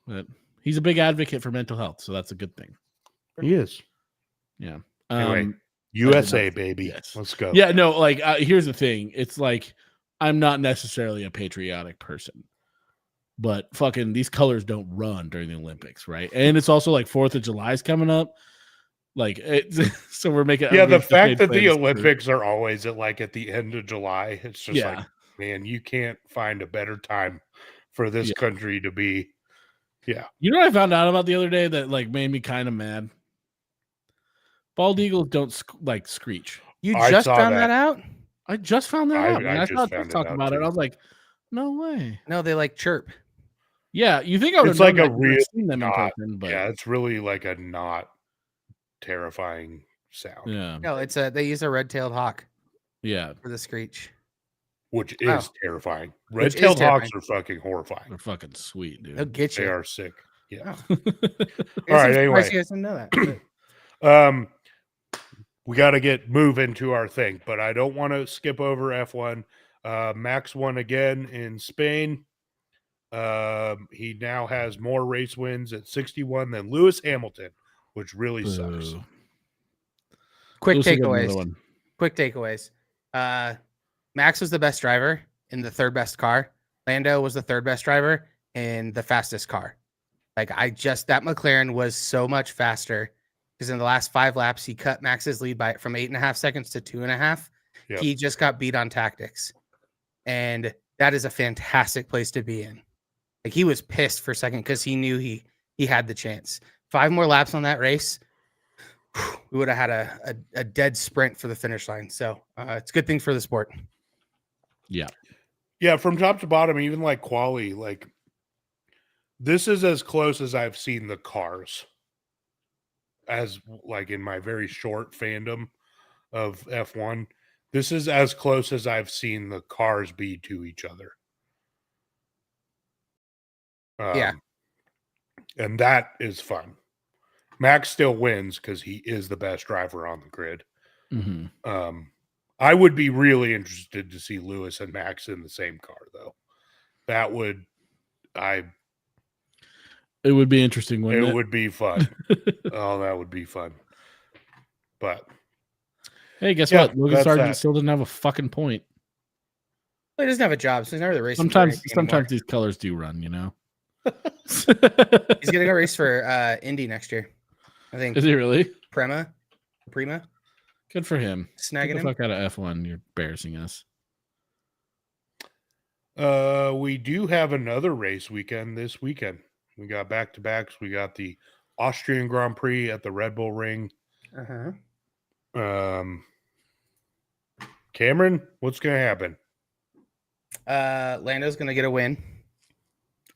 But he's a big advocate for mental health, so that's a good thing. He is. Yeah. Anyway, USA, baby. Yes. Let's go. Yeah, no, like here's the thing. It's like I'm not necessarily a patriotic person, but fucking these colors don't run during the Olympics, right? And it's also like 4th of July is coming up. Like so we're making the fact that the Olympics are always at the end of July, it's just like, man, you can't find a better time for this country to be. Yeah. You know what I found out about the other day that like made me kind of mad? Bald eagles don't screech. You just found that out? I just found that out. I just talked about it. I was like, no way. No, they like chirp. Yeah, you think I would have like a real seen them in person, but yeah, it's really like a not terrifying sound. Yeah. No, it's they use a red-tailed hawk. Yeah. For the screech. Which is terrifying. Red-tailed hawks are fucking horrifying. They're fucking sweet, dude. They'll get you. They are sick. Yeah. Oh. All right, anyway. You guys didn't know that. We got to get moving to our thing, but I don't want to skip over F1. Max won again in Spain. He now has more race wins at 61 than Lewis Hamilton, which really sucks. Quick takeaways. Max was the best driver in the third best car. Lando was the third best driver in the fastest car. Like that McLaren was so much faster because in the last 5 laps, he cut Max's lead from 8.5 seconds to 2.5. Yep. He just got beat on tactics. And that is a fantastic place to be in. Like he was pissed for a second because he knew he had the chance. 5 more laps on that race, we would have had a dead sprint for the finish line. So it's a good thing for the sport. Yeah. Yeah, from top to bottom, even like quali, like this is as close as I've seen the cars. As like in my very short fandom of F1, this is as close as I've seen the cars be to each other. And that is fun. Max still wins because he is the best driver on the grid. Mm-hmm. I would be really interested to see Lewis and Max in the same car, though. It would be interesting, wouldn't it? It would be fun. Oh, that would be fun. But hey, guess what? Logan Sargent still doesn't have a fucking point. Well, he doesn't have a job, so he's not really racing. Sometimes these colors do run, you know. He's gonna go race for Indy next year, I think. Is he really? Prima. Good for him. Snagging Get the him. fuck out of F1. You're embarrassing us. We do have another race weekend this weekend. We got back-to-backs. We got the Austrian Grand Prix at the Red Bull Ring. Cameron, what's going to happen? Lando's going to get a win.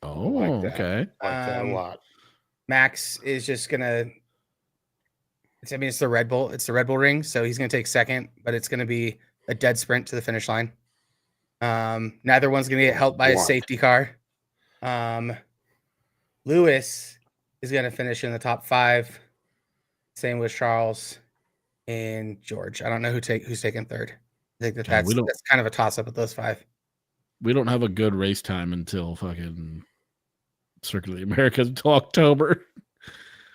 Oh, like okay. I like that a lot. Max is just going to... it's the Red Bull. It's the Red Bull Ring, so he's going to take second, but it's going to be a dead sprint to the finish line. Neither one's going to get helped by a safety car. Lewis is going to finish in the top 5. Same with Charles and George. I don't know who's taking third. I think that's kind of a toss up with those 5. We don't have a good race time until fucking Circuit of the Americas until October.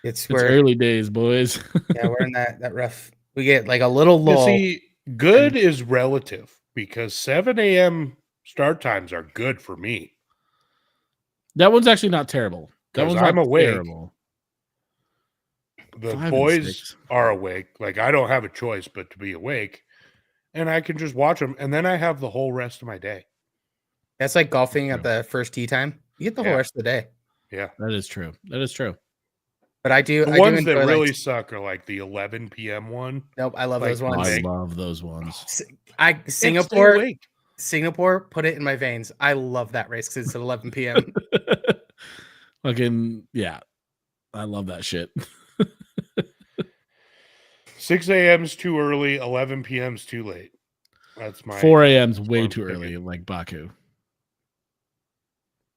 It's early days, boys. Yeah, we're in that rough. We get like a little lull. See, good is relative because 7 a.m. start times are good for me. That one's actually not terrible. That one's I'm awake. Terrible. The boys are awake. Like, I don't have a choice but to be awake, and I can just watch them, and then I have the whole rest of my day. That's like golfing at the first tee time. You get the whole rest of the day. Yeah, that is true. But I do. The ones that really suck are like the 11 p.m. one. Nope, I love those ones. I love those ones. Singapore, put it in my veins. I love that race because it's at 11 p.m. Fucking yeah, I love that shit. 6 a.m.'s too early. 11 p.m.'s too late. That's my 4 a.m.'s way too early, like Baku.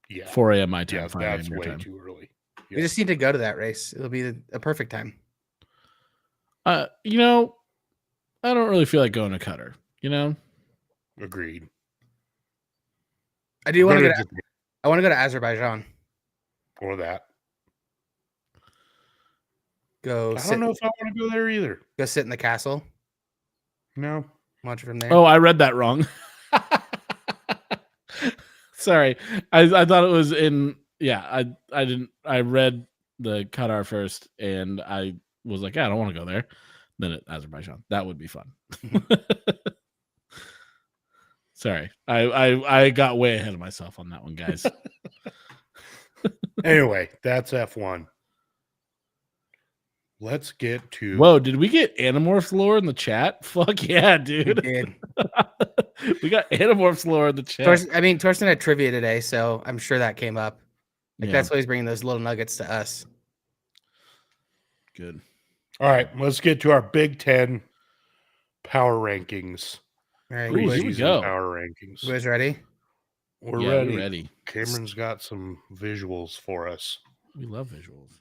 Yeah, 4 a.m. my time. 5 that's a.m. way time. too early. You just need to go to that race. It'll be a perfect time. You know, I don't really feel like going to Qatar. You know, agreed. I do want to go. I want to go to Azerbaijan. Or that. I don't know if I want to go there either. Go sit in the castle. No. Watch from there. Oh, I read that wrong. Sorry. I thought it was in I didn't. I read the Qatar first and I was like, I don't want to go there. Then Azerbaijan. That would be fun. Sorry. I got way ahead of myself on that one, guys. Anyway, that's F1. Let's get to... Whoa, did we get Animorphs lore in the chat? Fuck yeah, dude. We did. We got Animorphs lore in the chat. Torsten had trivia today, so I'm sure that came up. That's why he's bringing those little nuggets to us. Good. All right, let's get to our Big Ten power rankings. All right, here we go. Power rankings. You guys ready? We're ready. Cameron's got some visuals for us. We love visuals.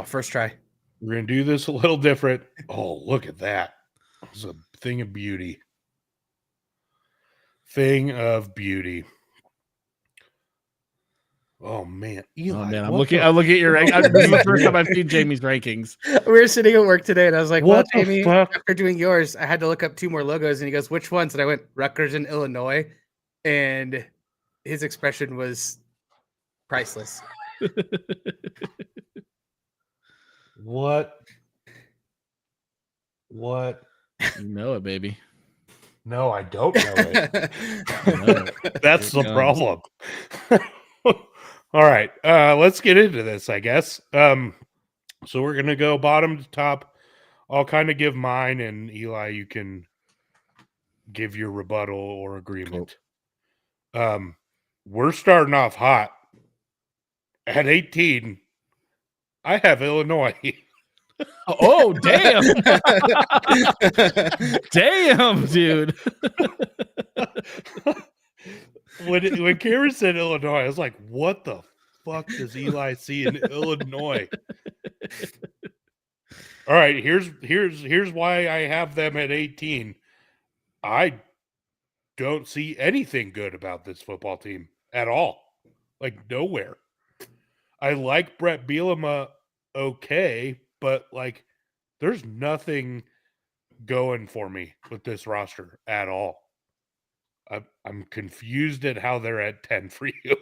First try. We're going to do this a little different. Oh, look at that. It's a thing of beauty. Thing of beauty. Oh, man. Eli, oh, man. I'm looking at your rankings. This is the first time I've seen Jamie's rankings. We were sitting at work today, and I was like, well, Jamie, after doing yours, I had to look up 2 more logos. And he goes, which ones? And I went, Rutgers and Illinois. And his expression was priceless. What? You know it, baby. No, I don't know it. That's the problem. All right, let's get into this, I guess. So we're gonna go bottom to top. I'll kind of give mine, and Eli, you can give your rebuttal or agreement. Cool. We're starting off hot. At 18, I have Illinois. Oh, damn. Damn, dude. When Cameron said Illinois, I was like, what the fuck does Eli see in Illinois? All right, here's why I have them at 18. I don't see anything good about this football team at all. Like, nowhere. I like Brett Bielema okay, but like there's nothing going for me with this roster at all. I'm confused at how they're at 10 for you.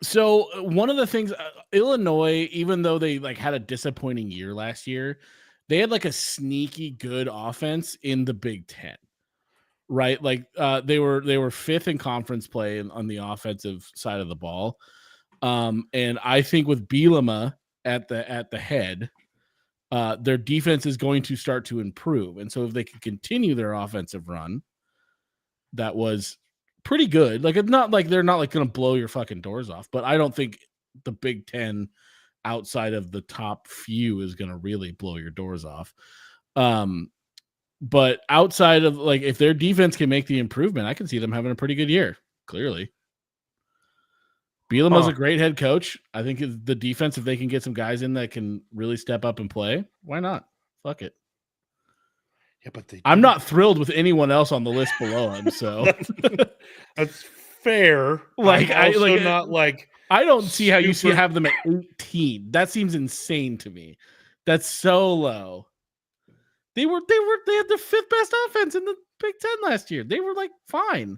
So one of the things, Illinois, even though they like had a disappointing year last year, they had like a sneaky good offense in the Big Ten, right? Like they were fifth in conference play on the offensive side of the ball, and I think with Bielema at the head, their defense is going to start to improve, and so if they can continue their offensive run, that was pretty good. Like, it's not like they're not like going to blow your fucking doors off, but I don't think the Big Ten outside of the top few is going to really blow your doors off. But outside of like, if their defense can make the improvement, I can see them having a pretty good year. Clearly, Bielema's a great head coach. I think the defense, if they can get some guys in that can really step up and play, why not? Fuck it. Yeah, but I'm not thrilled with anyone else on the list below him. So that's fair. Like, I don't see how you have them at 18. That seems insane to me. That's so low. They had the fifth best offense in the Big Ten last year. They were like fine.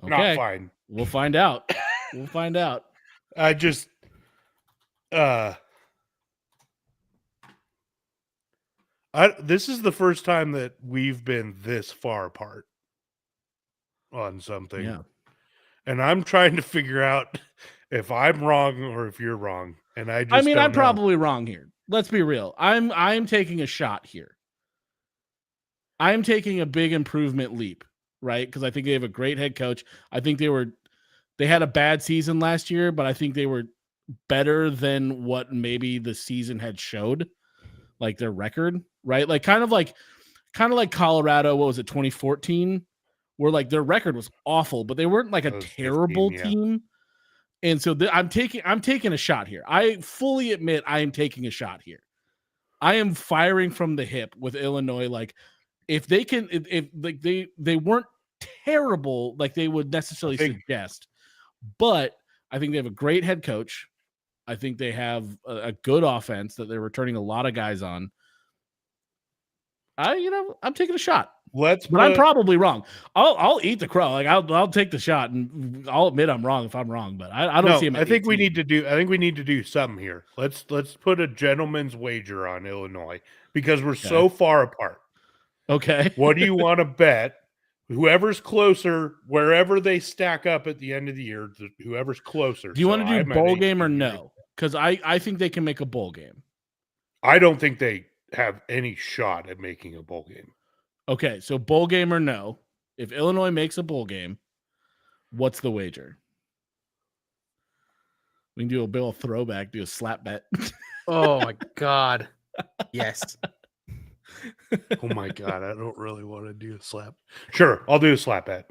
Okay. Not fine. We'll find out. We'll find out. I just this is the first time that we've been this far apart on something. Yeah. And I'm trying to figure out if I'm wrong or if you're wrong. And I'm probably wrong here. Let's be real. I'm taking a shot here. I'm taking a big improvement leap, right? Because I think they have a great head coach. I think they had a bad season last year, but I think they were better than what maybe the season had showed, like their record, right? Like kind of like Colorado, what was it, 2014, where like their record was awful, but they weren't like a terrible 15, team. And so I'm taking a shot here. I fully admit I am taking a shot here. I am firing from the hip with Illinois. Like if they can, if like they weren't terrible, like they would necessarily suggest, but I think they have a great head coach. I think they have a good offense that they're returning a lot of guys on. I'm taking a shot. I'm probably wrong. I'll eat the crow. Like I'll take the shot, and I'll admit I'm wrong if I'm wrong. But I don't see him. I think we need to do something here. Let's put a gentleman's wager on Illinois because we're so far apart. Okay. What do you want to bet? Whoever's closer, wherever they stack up at the end of the year, whoever's closer. Do you want to do bowl game or no? Because I think they can make a bowl game. I don't think they have any shot at making a bowl game. Okay, so bowl game or no? If Illinois makes a bowl game, what's the wager? We can do a Bill throwback, do a slap bet. Oh my God. Yes. Oh my God, I don't really want to do a slap. Sure, I'll do a slap bet.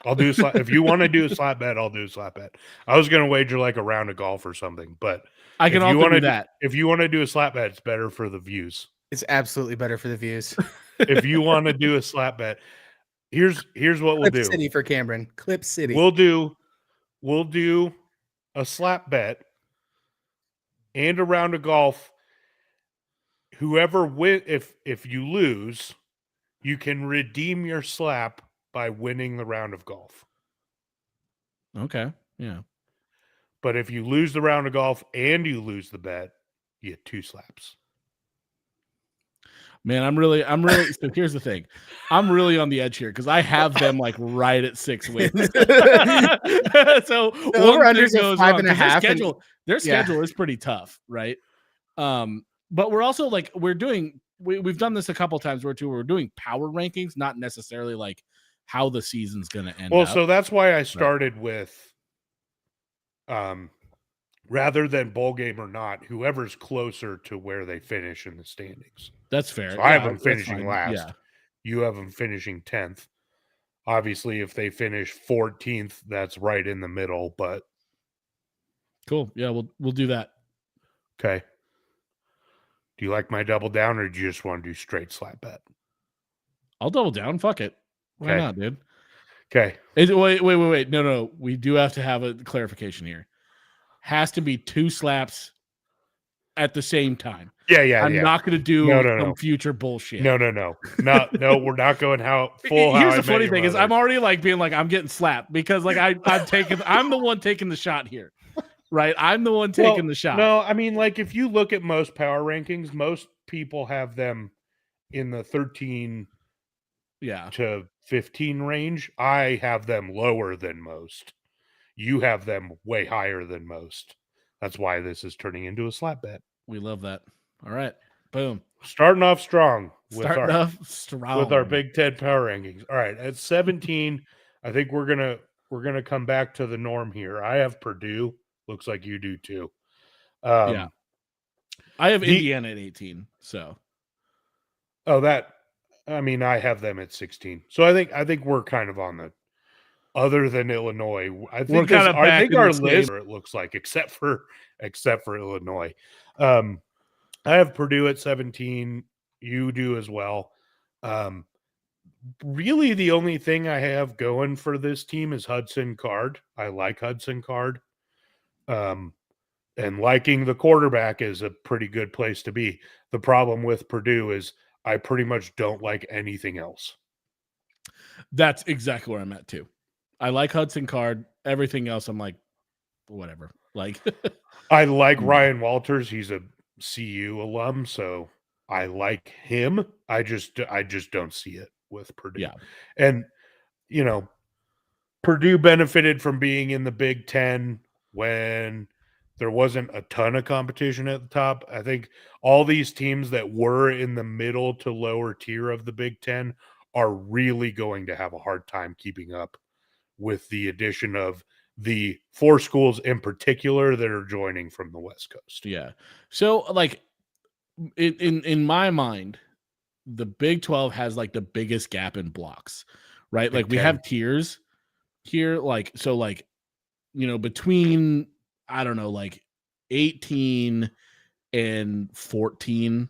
I'll do a slap. If you want to do a slap bet, I'll do a slap bet. I was going to wager like a round of golf or something, but I can also do that. If you want to do a slap bet, it's better for the views. It's absolutely better for the views. If you want to do a slap bet, here's what we'll do. Clip City for Cameron. Clip City. We'll do a slap bet and a round of golf. Whoever win, if you lose, you can redeem your slap by winning the round of golf. Okay. Yeah. But if you lose the round of golf and you lose the bet, you get 2 slaps. Man, I'm really so here's the thing. I'm really on the edge here because I have them like right at 6 wins. So over-under goes 5.5. Their schedule is pretty tough, right? But we're also like we've done this a couple times where we're doing power rankings, not necessarily like how the season's going to end. Well, so that's why I started with rather than bowl game or not, whoever's closer to where they finish in the standings. That's fair. So I have them finishing last. Yeah. You have them finishing 10th. Obviously, if they finish 14th, that's right in the middle, but cool. Yeah, we'll do that. Okay. Do you like my double down or do you just want to do straight slap bet? I'll double down. Fuck it. Why not, dude? Okay. Wait. No. We do have to have a clarification here. Has to be 2 slaps at the same time. Yeah. I'm not going to do some future bullshit. No. No, we're not going full. Here's the funny thing is I'm already like being like, I'm getting slapped because like I'm the one taking the shot here. Right. I'm the one taking the shot. No, I mean, like if you look at most power rankings, most people have them in the 13 to 15 range. I have them lower than most. You have them way higher than most. That's why this is turning into a slap bet. We love that. All right. Boom. Starting off strong with our Big Ten power rankings. All right, at 17, I think we're gonna come back to the norm here. I have Purdue. Looks like you do too. I have Indiana at 18. So, I have them at 16. So I think we're kind of on the other than Illinois. I think our list. It looks like except for Illinois. I have Purdue at 17. You do as well. Really, the only thing I have going for this team is Hudson Card. I like Hudson Card. And liking the quarterback is a pretty good place to be. The problem with Purdue is I pretty much don't like anything else. That's exactly where I'm at too. I like Hudson Card. Everything else, I'm like, whatever. Like, I like Ryan Walters. He's a CU alum, so I like him. I just don't see it with Purdue. Yeah. And Purdue benefited from being in the Big Ten when there wasn't a ton of competition at the top. I think all these teams that were in the middle to lower tier of the Big Ten are really going to have a hard time keeping up with the addition of the 4 schools in particular that are joining from the West Coast. Yeah. So like in my mind, the Big 12 has like the biggest gap in blocks, right? Big like 10. We have tiers here. Like, so like, between, I don't know, like 18 and 14,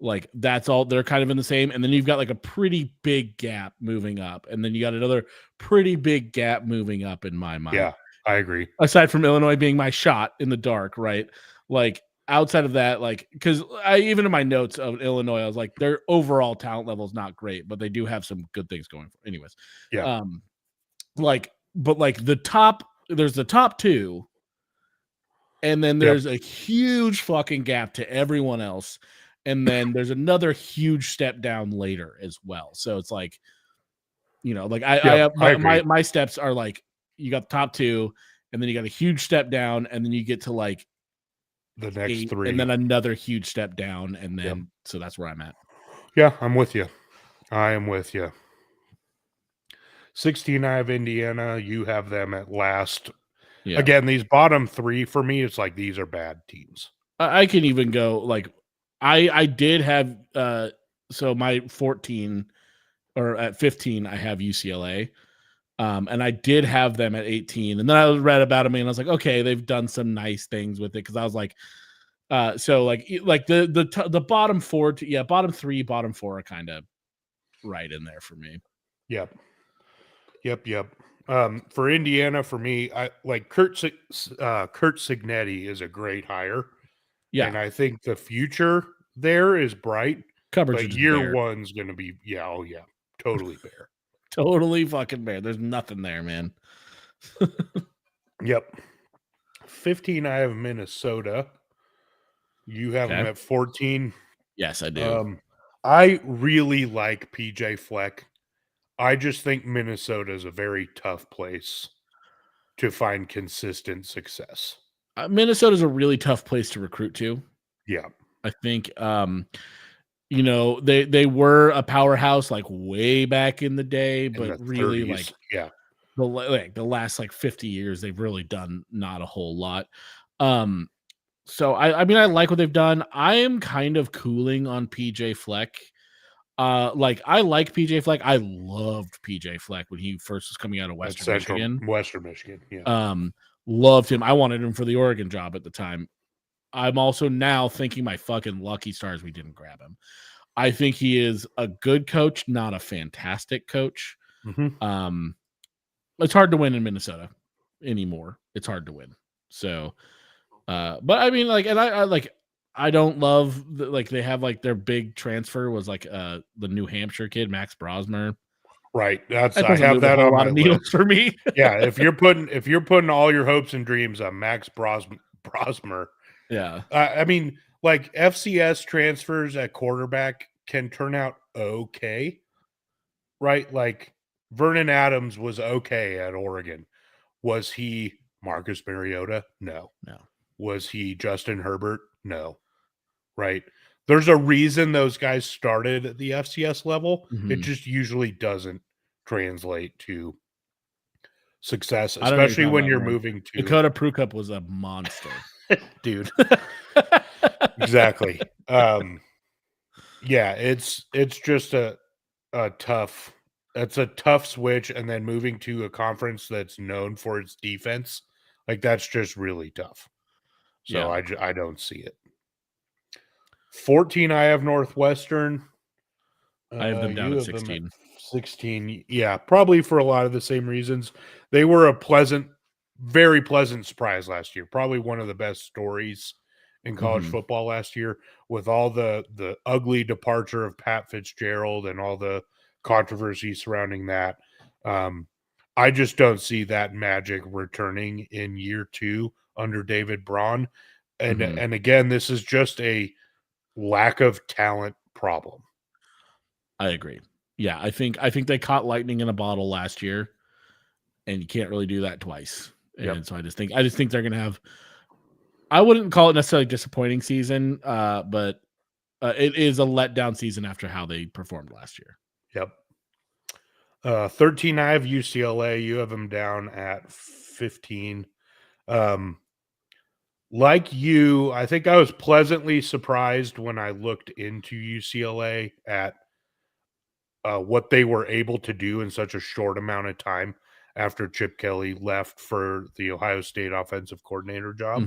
like that's all, they're kind of in the same. And then you've got like a pretty big gap moving up. And then you got another pretty big gap moving up in my mind. Yeah, I agree. Aside from Illinois being my shot in the dark, right? Like outside of that, like, because even in my notes of Illinois, I was like, their overall talent level is not great, but they do have some good things going for. Anyways, yeah. But like there's the top 2, and then there's a huge fucking gap to everyone else, and then there's another huge step down later as well. So it's like, like my steps are like, you got the top 2, and then you got a huge step down, and then you get to like the next 8, 3, and then another huge step down, and then so that's where I'm at. Yeah, I'm with you. I am with you. 16, I have Indiana. You have them at last. Yeah. Again, these bottom 3 for me, it's like these are bad teams. I can even go like I did have so my 14 or at 15 I have UCLA. And I did have them at 18, and then I read about them and I was like, okay, they've done some nice things with it, because I was like, so like the bottom 4 bottom 3, bottom 4 are kind of right in there for me. Yep. For Indiana, for me, I like Kurt Cignetti is a great hire. Yeah, and I think the future there is bright. Coverage, but year 1's going to be totally bare. Totally fucking bare. There's nothing there, man. Yep. 15, I have Minnesota. You have them at 14. Yes, I do. I really like PJ Fleck. I just think Minnesota is a very tough place to find consistent success. Minnesota is a really tough place to recruit to. Yeah. I think they were a powerhouse like way back in the day, but really 30s. the last like 50 years they've really done not a whole lot. So I mean I like what they've done. I am kind of cooling on PJ Fleck. Like I like PJ Fleck. I loved PJ Fleck when he first was coming out of Western Michigan. Yeah. Loved him. I wanted him for the Oregon job at the time. I'm also now thinking my fucking lucky stars we didn't grab him. I think he is a good coach, not a fantastic coach. Mm-hmm. It's hard to win in Minnesota anymore. It's hard to win. So, but I mean, like, and I like, I don't love like they have like their big transfer was like the New Hampshire kid Max Brosmer. Right. I doesn't have move a that whole on lot my of needles list. for me. Yeah, if you're putting all your hopes and dreams on Max Brosmer, yeah. I mean, like FCS transfers at quarterback can turn out okay, right? Like Vernon Adams was okay at Oregon. Was he Marcus Mariota? No. Was he Justin Herbert? No. Right. There's a reason those guys started at the FCS level. It just usually doesn't translate to success, especially when you're moving to Dakota Prukup was a monster. Dude. Exactly. Yeah, it's just a tough switch, and then moving to a conference that's known for its defense, like that's just really tough. So I don't see it. 14, I have Northwestern. I have them down at 16. 16, yeah, probably for a lot of the same reasons. They were a very pleasant surprise last year. Probably one of the best stories in college football last year, with all the ugly departure of Pat Fitzgerald and all the controversy surrounding that. I just don't see that magic returning in year 2 under David Braun. And again, this is just a lack of talent problem. I agree. Yeah, I think they caught lightning in a bottle last year, and you can't really do that twice. And so I just think they're gonna have. I wouldn't call it necessarily a disappointing season, but it is a letdown season after how they performed last year. Yep. 13, I have UCLA. You have them down at 15. Like you, I think I was pleasantly surprised when I looked into UCLA at what they were able to do in such a short amount of time after Chip Kelly left for the Ohio State offensive coordinator job.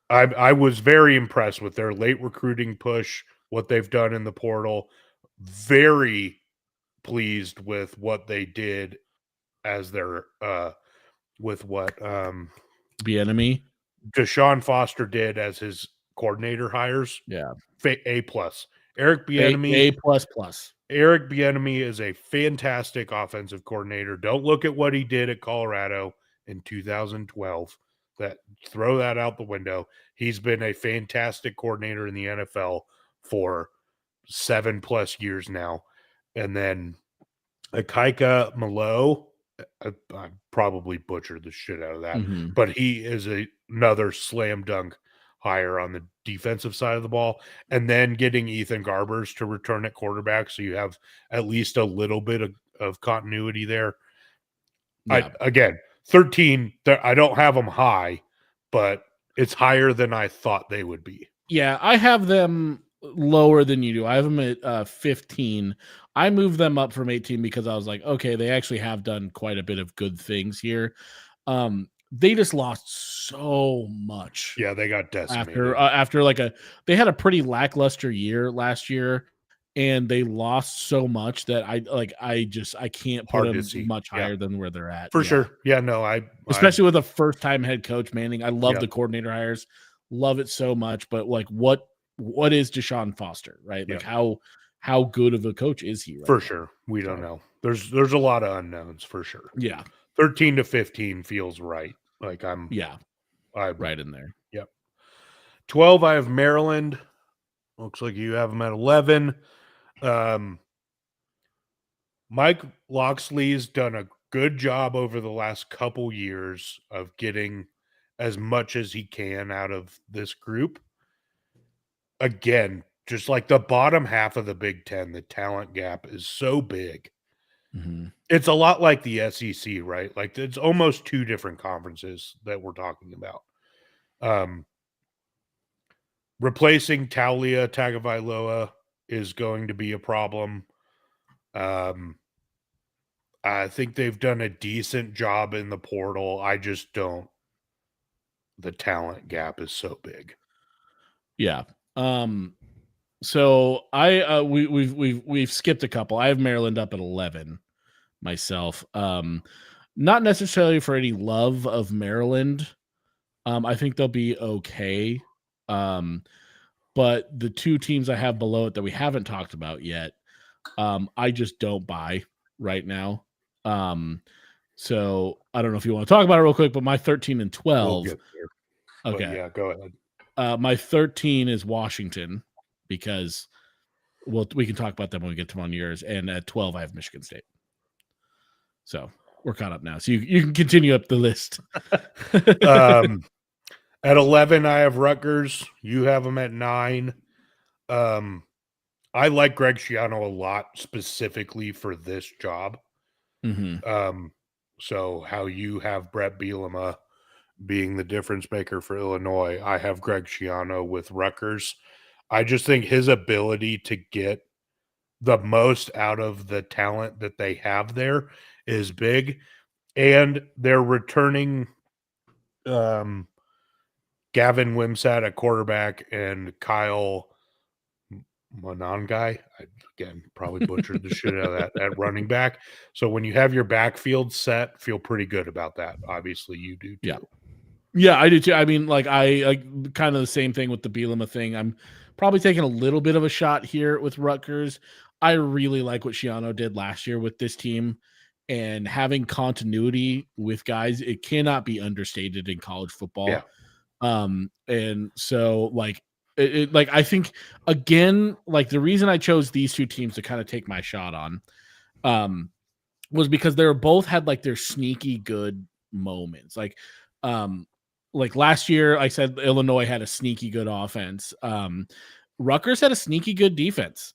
I was very impressed with their late recruiting push, what they've done in the portal. Very pleased with what they did as their with what Bieniemy, Deshaun Foster did as his coordinator hires. Yeah, A+. Eric Bieniemy, A++. Eric Bieniemy is a fantastic offensive coordinator. Don't look at what he did at Colorado in 2012. Throw that out the window. He's been a fantastic coordinator in the NFL for 7+ years now. And then Akaika Malo, I probably butchered the shit out of that, but he is another slam dunk hire on the defensive side of the ball. And then getting Ethan Garbers to return at quarterback, so you have at least a little bit of continuity there. Yeah. Again, 13, I don't have them high, but it's higher than I thought they would be. Yeah, I have them lower than you do. I have them at 15. I moved them up from 18 because I was like, okay, they actually have done quite a bit of good things here. They just lost so much. Yeah, they got decimated. After they had a pretty lackluster year last year, and they lost so much that I can't put them much higher than where they're at. For sure. Yeah, no, especially with a first-time head coach Manning. I love the coordinator hires. Love it so much, but like what is Deshaun Foster, right? Like how good of a coach is he? For sure. We don't know. There's a lot of unknowns for sure. Yeah. 13 to 15 feels right. Like I'm right in there. Yep. 12, I have Maryland. Looks like you have them at 11. Mike Locksley's done a good job over the last couple years of getting as much as he can out of this group. Again, just like the bottom half of the Big Ten, the talent gap is so big. It's a lot like the SEC, right? Like it's almost two different conferences that we're talking about. Replacing Taulia Tagovailoa is going to be a problem. I think they've done a decent job in the portal. I just don't. The talent gap is so big. Yeah. So we've skipped a couple. I have Maryland up at 11 myself. Not necessarily for any love of Maryland, I think they'll be okay. But the two teams I have below it that we haven't talked about yet, I just don't buy right now. So I don't know if you want to talk about it real quick, but my 13 and 12. We'll get there. Okay. But yeah, go ahead. My 13 is Washington because we can talk about them when we get to on yours. And at 12, I have Michigan State. So we're caught up now. So you can continue up the list. At 11, I have Rutgers. You have them at 9. I like Greg Schiano a lot, specifically for this job. Mm-hmm. So how you have Brett Bielema being the difference maker for Illinois, I have Greg Schiano with Rutgers. I just think his ability to get the most out of the talent that they have there is big. And they're returning Gavin Wimsatt at quarterback and Kyle Monangai. I, again, probably butchered the shit out of that at running back. So when you have your backfield set, feel pretty good about that. Obviously, you do too. Yeah, I do too. I mean, like I kind of the same thing with the Bielema thing. I'm probably taking a little bit of a shot here with Rutgers. I really like what Schiano did last year with this team, and having continuity with guys, it cannot be understated in college football. Yeah. And so like like I think again, like the reason I chose these two teams to kind of take my shot on was because they were both had like their sneaky good moments. Like last year I said Illinois had a sneaky good offense. Rutgers had a sneaky good defense.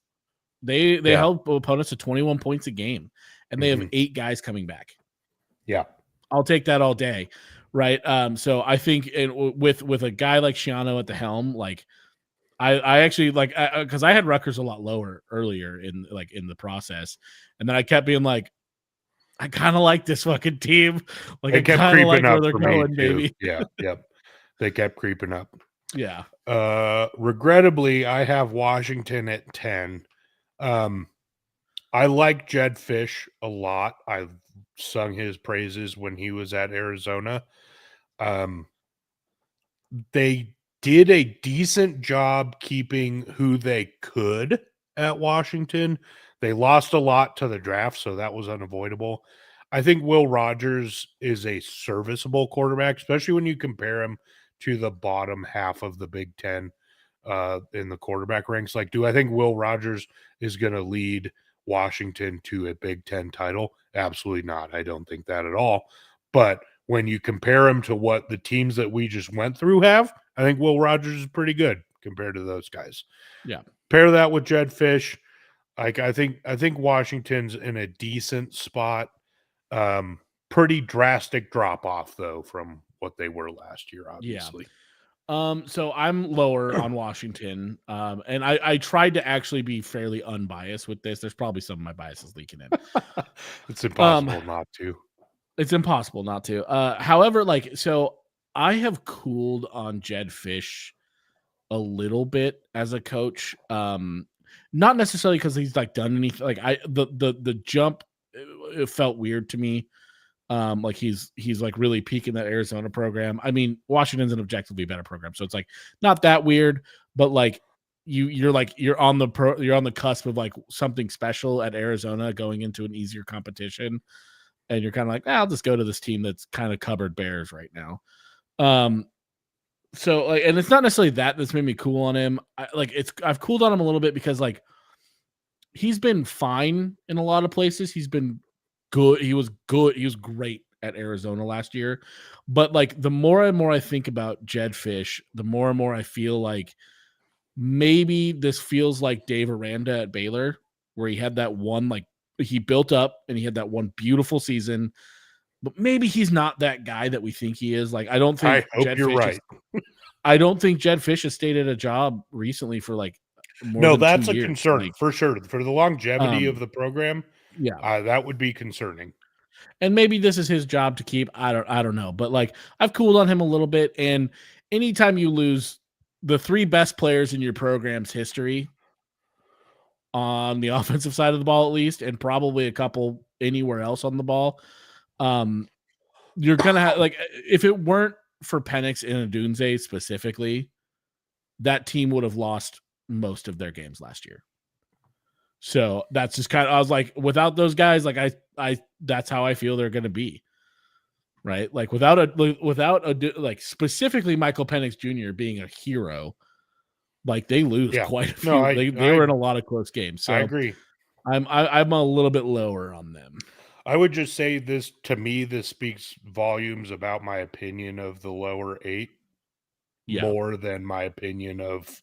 They held opponents to 21 points a game, and they have 8 guys coming back. Yeah. I'll take that all day. Right. So I think with a guy like Schiano at the helm, like I actually like, because I had Rutgers a lot lower earlier in the process. And then I kept being like, I kind of like this fucking team. Like they kept creeping like up where for they're going, me too. baby. Yeah. Yep. They kept creeping up. Yeah. Regrettably, I have Washington at 10. I like Jed Fish a lot. I sung his praises when he was at Arizona. They did a decent job keeping who they could at Washington. They lost a lot to the draft, so that was unavoidable. I think Will Rogers is a serviceable quarterback, especially when you compare him to the bottom half of the Big Ten in the quarterback ranks. Like, do I think Will Rogers is going to lead Washington to a Big Ten title? Absolutely not. I don't think that at all. But when you compare him to what the teams that we just went through have, I think Will Rogers is pretty good compared to those guys. Yeah. Pair that with Jed Fish. Like I think Washington's in a decent spot. Pretty drastic drop off though from what they were last year, obviously. Yeah. So I'm lower on Washington. And I tried to actually be fairly unbiased with this. There's probably some of my biases leaking in. It's impossible not to. It's impossible not to. However, like, so I have cooled on Jed Fish a little bit as a coach. Not necessarily because he's like done anything. Like the jump, it felt weird to me. Like he's like really peaking that Arizona program. I mean, Washington's an objectively better program, so it's like not that weird. But like you're on the cusp of like something special at Arizona going into an easier competition. And you're kind of like, I'll just go to this team that's kind of cupboard bears right now. So like, and it's not necessarily that's made me cool on him. I've cooled on him a little bit because like he's been fine in a lot of places. He's been good. He was good. He was great at Arizona last year. But like the more and more I think about Jed Fish, the more and more I feel like maybe this feels like Dave Aranda at Baylor, where he had that one like. He built up and he had that one beautiful season, but maybe he's not that guy that we think he is. Like, I don't think I don't think Jed Fish has stayed at a job recently for like more than that's 2 a years. concern like, for sure for the longevity of the program. Yeah, that would be concerning. And maybe this is his job to keep. I don't know, but like I've cooled on him a little bit. And anytime you lose the 3 best players in your program's history, on the offensive side of the ball, at least, and probably a couple anywhere else on the ball. You're going to have like, if it weren't for Penix and Odunze specifically, that team would have lost most of their games last year. So that's just kind of, I was like, without those guys, like I that's how I feel they're going to be. Right? Like without a like specifically Michael Penix Jr. being a hero, like they lose quite a few. No, they were in a lot of close games. So I agree. I'm a little bit lower on them. I would just say this, to me, this speaks volumes about my opinion of the lower 8 more than my opinion of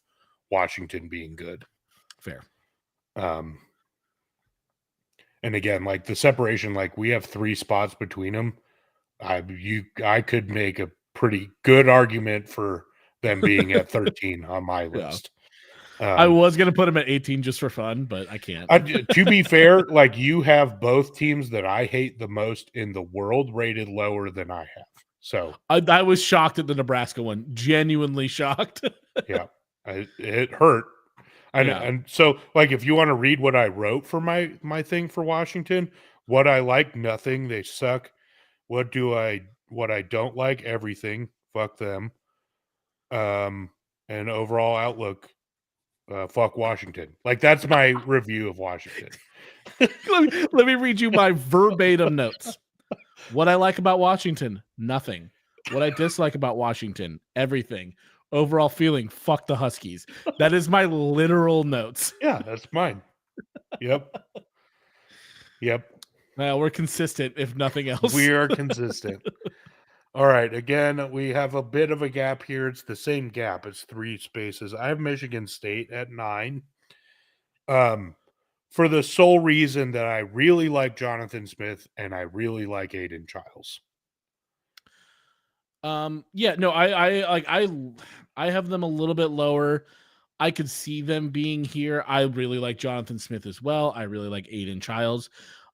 Washington being good. Fair. And again, like the separation, like we have 3 spots between them. I could make a pretty good argument for them being at 13 on my list. I was going to put them at 18 just for fun, but I can't. To be fair, like you have both teams that I hate the most in the world rated lower than I have. So I was shocked at the Nebraska one. Genuinely shocked. Yeah, it hurt. And so, like, if you want to read what I wrote for my thing for Washington, what I like, nothing. They suck. What I don't like, everything. Fuck them. And overall outlook, fuck Washington. Like, that's my review of Washington. let me read you my verbatim notes. What I like about Washington, nothing. What I dislike about Washington, everything. Overall feeling, fuck the Huskies. That is my literal notes. Yeah, that's mine. Yep. Well, we're consistent, if nothing else. We are consistent. All right. Again, we have a bit of a gap here. It's the same gap. It's 3 spaces. I have Michigan State at 9. For the sole reason that I really like Jonathan Smith and I really like Aiden Childs. I have them a little bit lower. I could see them being here. I really like Jonathan Smith as well. I really like Aiden Childs.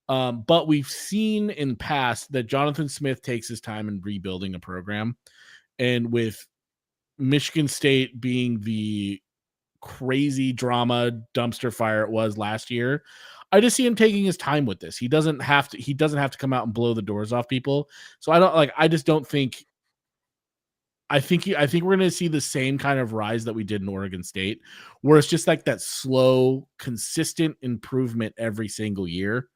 But we've seen in past that Jonathan Smith takes his time in rebuilding a program. And with Michigan State being the crazy drama dumpster fire it was last year, I just see him taking his time with this. He doesn't have to come out and blow the doors off people. So I think we're going to see the same kind of rise that we did in Oregon State, where it's just like that slow, consistent improvement every single year.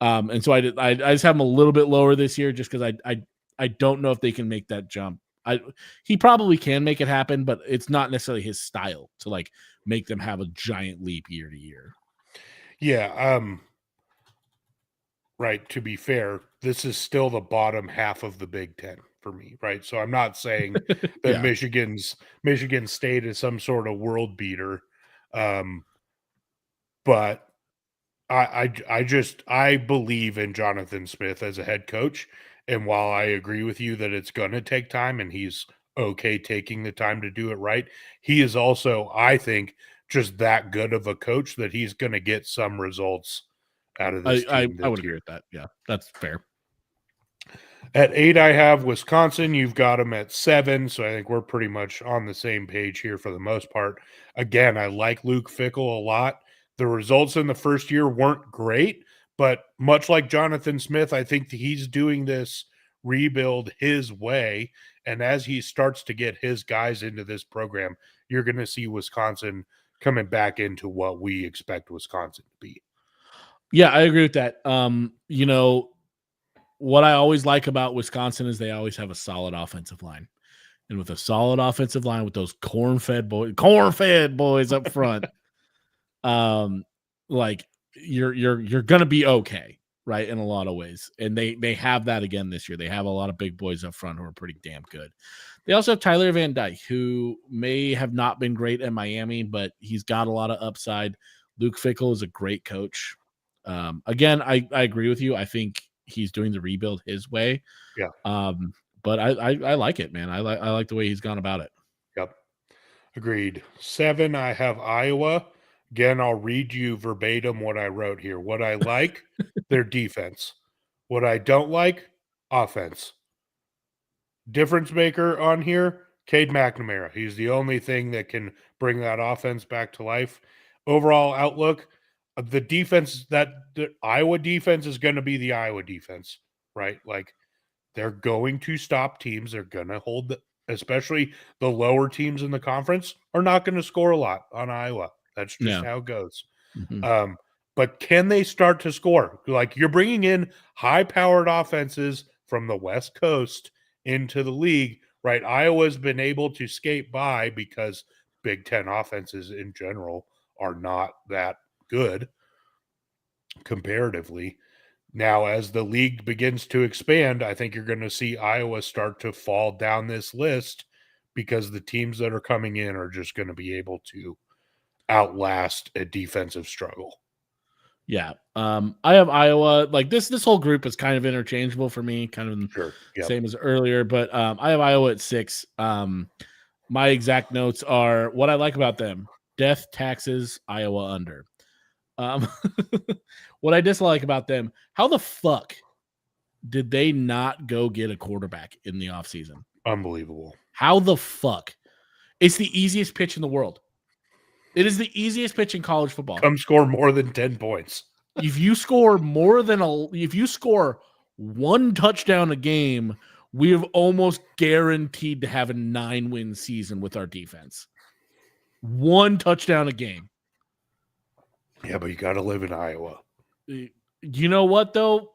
And so I just have him a little bit lower this year just because I don't know if they can make that jump. He probably can make it happen, but it's not necessarily his style to like make them have a giant leap year to year. Yeah. Right. To be fair, this is still the bottom half of the Big Ten for me. Right. So I'm not saying that Michigan State is some sort of world beater. But I believe in Jonathan Smith as a head coach. And while I agree with you that it's going to take time and he's okay taking the time to do it right, he is also, I think, just that good of a coach that he's going to get some results out of this team. I would agree with that. Yeah, that's fair. At 8, I have Wisconsin. You've got them at 7. So I think we're pretty much on the same page here for the most part. Again, I like Luke Fickell a lot. The results in the first year weren't great, but much like Jonathan Smith, I think that he's doing this rebuild his way. And as he starts to get his guys into this program, you're going to see Wisconsin coming back into what we expect Wisconsin to be. Yeah, I agree with that. What I always like about Wisconsin is they always have a solid offensive line. And with a solid offensive line with those corn-fed boys up front, like you're gonna be okay, right? In a lot of ways. And they have that again this year. They have a lot of big boys up front who are pretty damn good. They also have Tyler Van Dyke, who may have not been great at Miami, but he's got a lot of upside. Luke Fickell is a great coach. Again, I agree with you. I think he's doing the rebuild his way. Yeah. But I like it, man. I like the way he's gone about it. Yep. Agreed. 7, I have Iowa. Again, I'll read you verbatim what I wrote here. What I like, their defense. What I don't like, offense. Difference maker on here, Cade McNamara. He's the only thing that can bring that offense back to life. Overall outlook, the defense, the Iowa defense is going to be the Iowa defense, right? Like They're going to stop teams. They're going to hold, especially the lower teams in the conference are not going to score a lot on Iowa. That's just how it goes. Mm-hmm. But can they start to score? Like, you're bringing in high-powered offenses from the West Coast into the league, right? Iowa's been able to skate by because Big Ten offenses in general are not that good comparatively. Now, as the league begins to expand, I think you're going to see Iowa start to fall down this list because the teams that are coming in are just going to be able to outlast a defensive struggle. Yeah. I have Iowa. Like this whole group is kind of interchangeable for me, kind of same as earlier, but I have Iowa at 6. My exact notes are what I like about them: death, taxes, Iowa under. What I dislike about them, how the fuck did they not go get a quarterback in the offseason? Unbelievable. How the fuck? It's the easiest pitch in the world. It is the easiest pitch in college football. Come score more than 10 points. If you score one touchdown a game, we have almost guaranteed to have a 9-win season with our defense. One touchdown a game. Yeah, but you got to live in Iowa. You know what, though?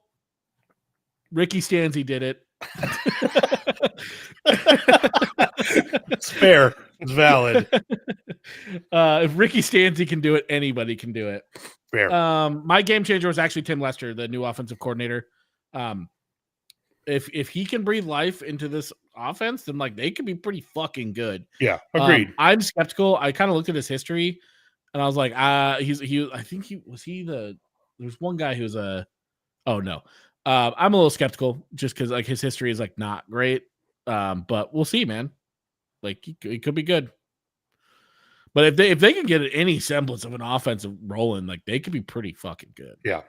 Ricky Stanzi did it. It's fair. It's valid. If Ricky Stanzi can do it, anybody can do it. Fair. My game changer was actually Tim Lester, the new offensive coordinator. If he can breathe life into this offense, then like they could be pretty fucking good. Yeah, agreed. I'm skeptical. I kind of looked at his history, and I was like, there's one guy who's oh no. I'm a little skeptical just because like his history is like not great. But we'll see, man. Like he could be good. But if they can get any semblance of an offensive rolling, like they could be pretty fucking good. Yeah.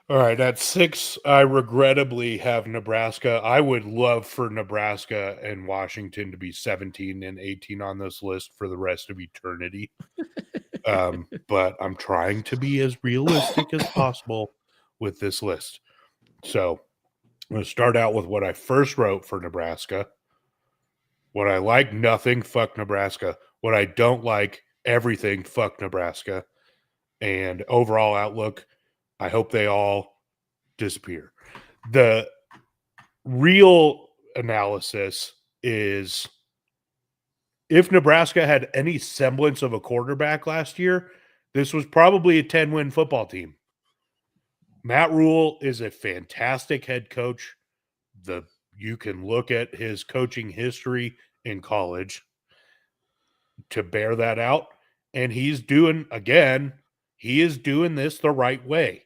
All right, at 6, I regrettably have Nebraska. I would love for Nebraska and Washington to be 17 and 18 on this list for the rest of eternity. But I'm trying to be as realistic as possible with this list. So I'm going to start out with what I first wrote for Nebraska. What I like, nothing, fuck Nebraska. What I don't like, everything, fuck Nebraska. And overall outlook, I hope they all disappear. The real analysis is if Nebraska had any semblance of a quarterback last year, this was probably a 10-win football team. Matt Rule is a fantastic head coach. You can look at his coaching history in college to bear that out. And he is doing this the right way.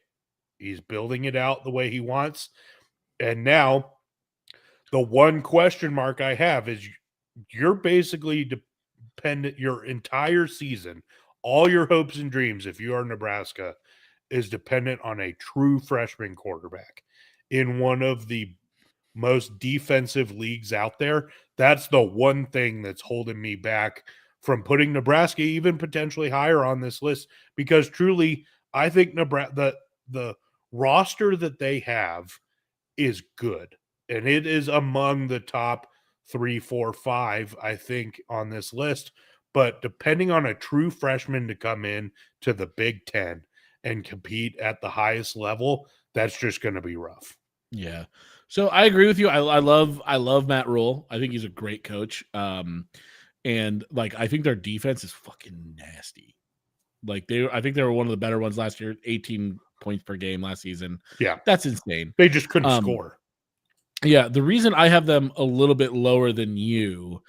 He's building it out the way he wants. And now the one question mark I have is you're basically dependent your entire season, all your hopes and dreams, if you are Nebraska, is dependent on a true freshman quarterback in one of the most defensive leagues out there. That's the one thing that's holding me back from putting Nebraska even potentially higher on this list, because truly, I think Nebraska, the roster that they have is good, and it is among the top 3, 4, 5, I think, on this list. But depending on a true freshman to come in to the Big Ten and compete at the highest level, that's just going to be rough. Yeah. So I agree with you. I love Matt Rule. I think he's a great coach. And like I think their defense is fucking nasty. Like I think they were one of the better ones last year, 18 points per game last season. Yeah. That's insane. They just couldn't score. Yeah, the reason I have them a little bit lower than you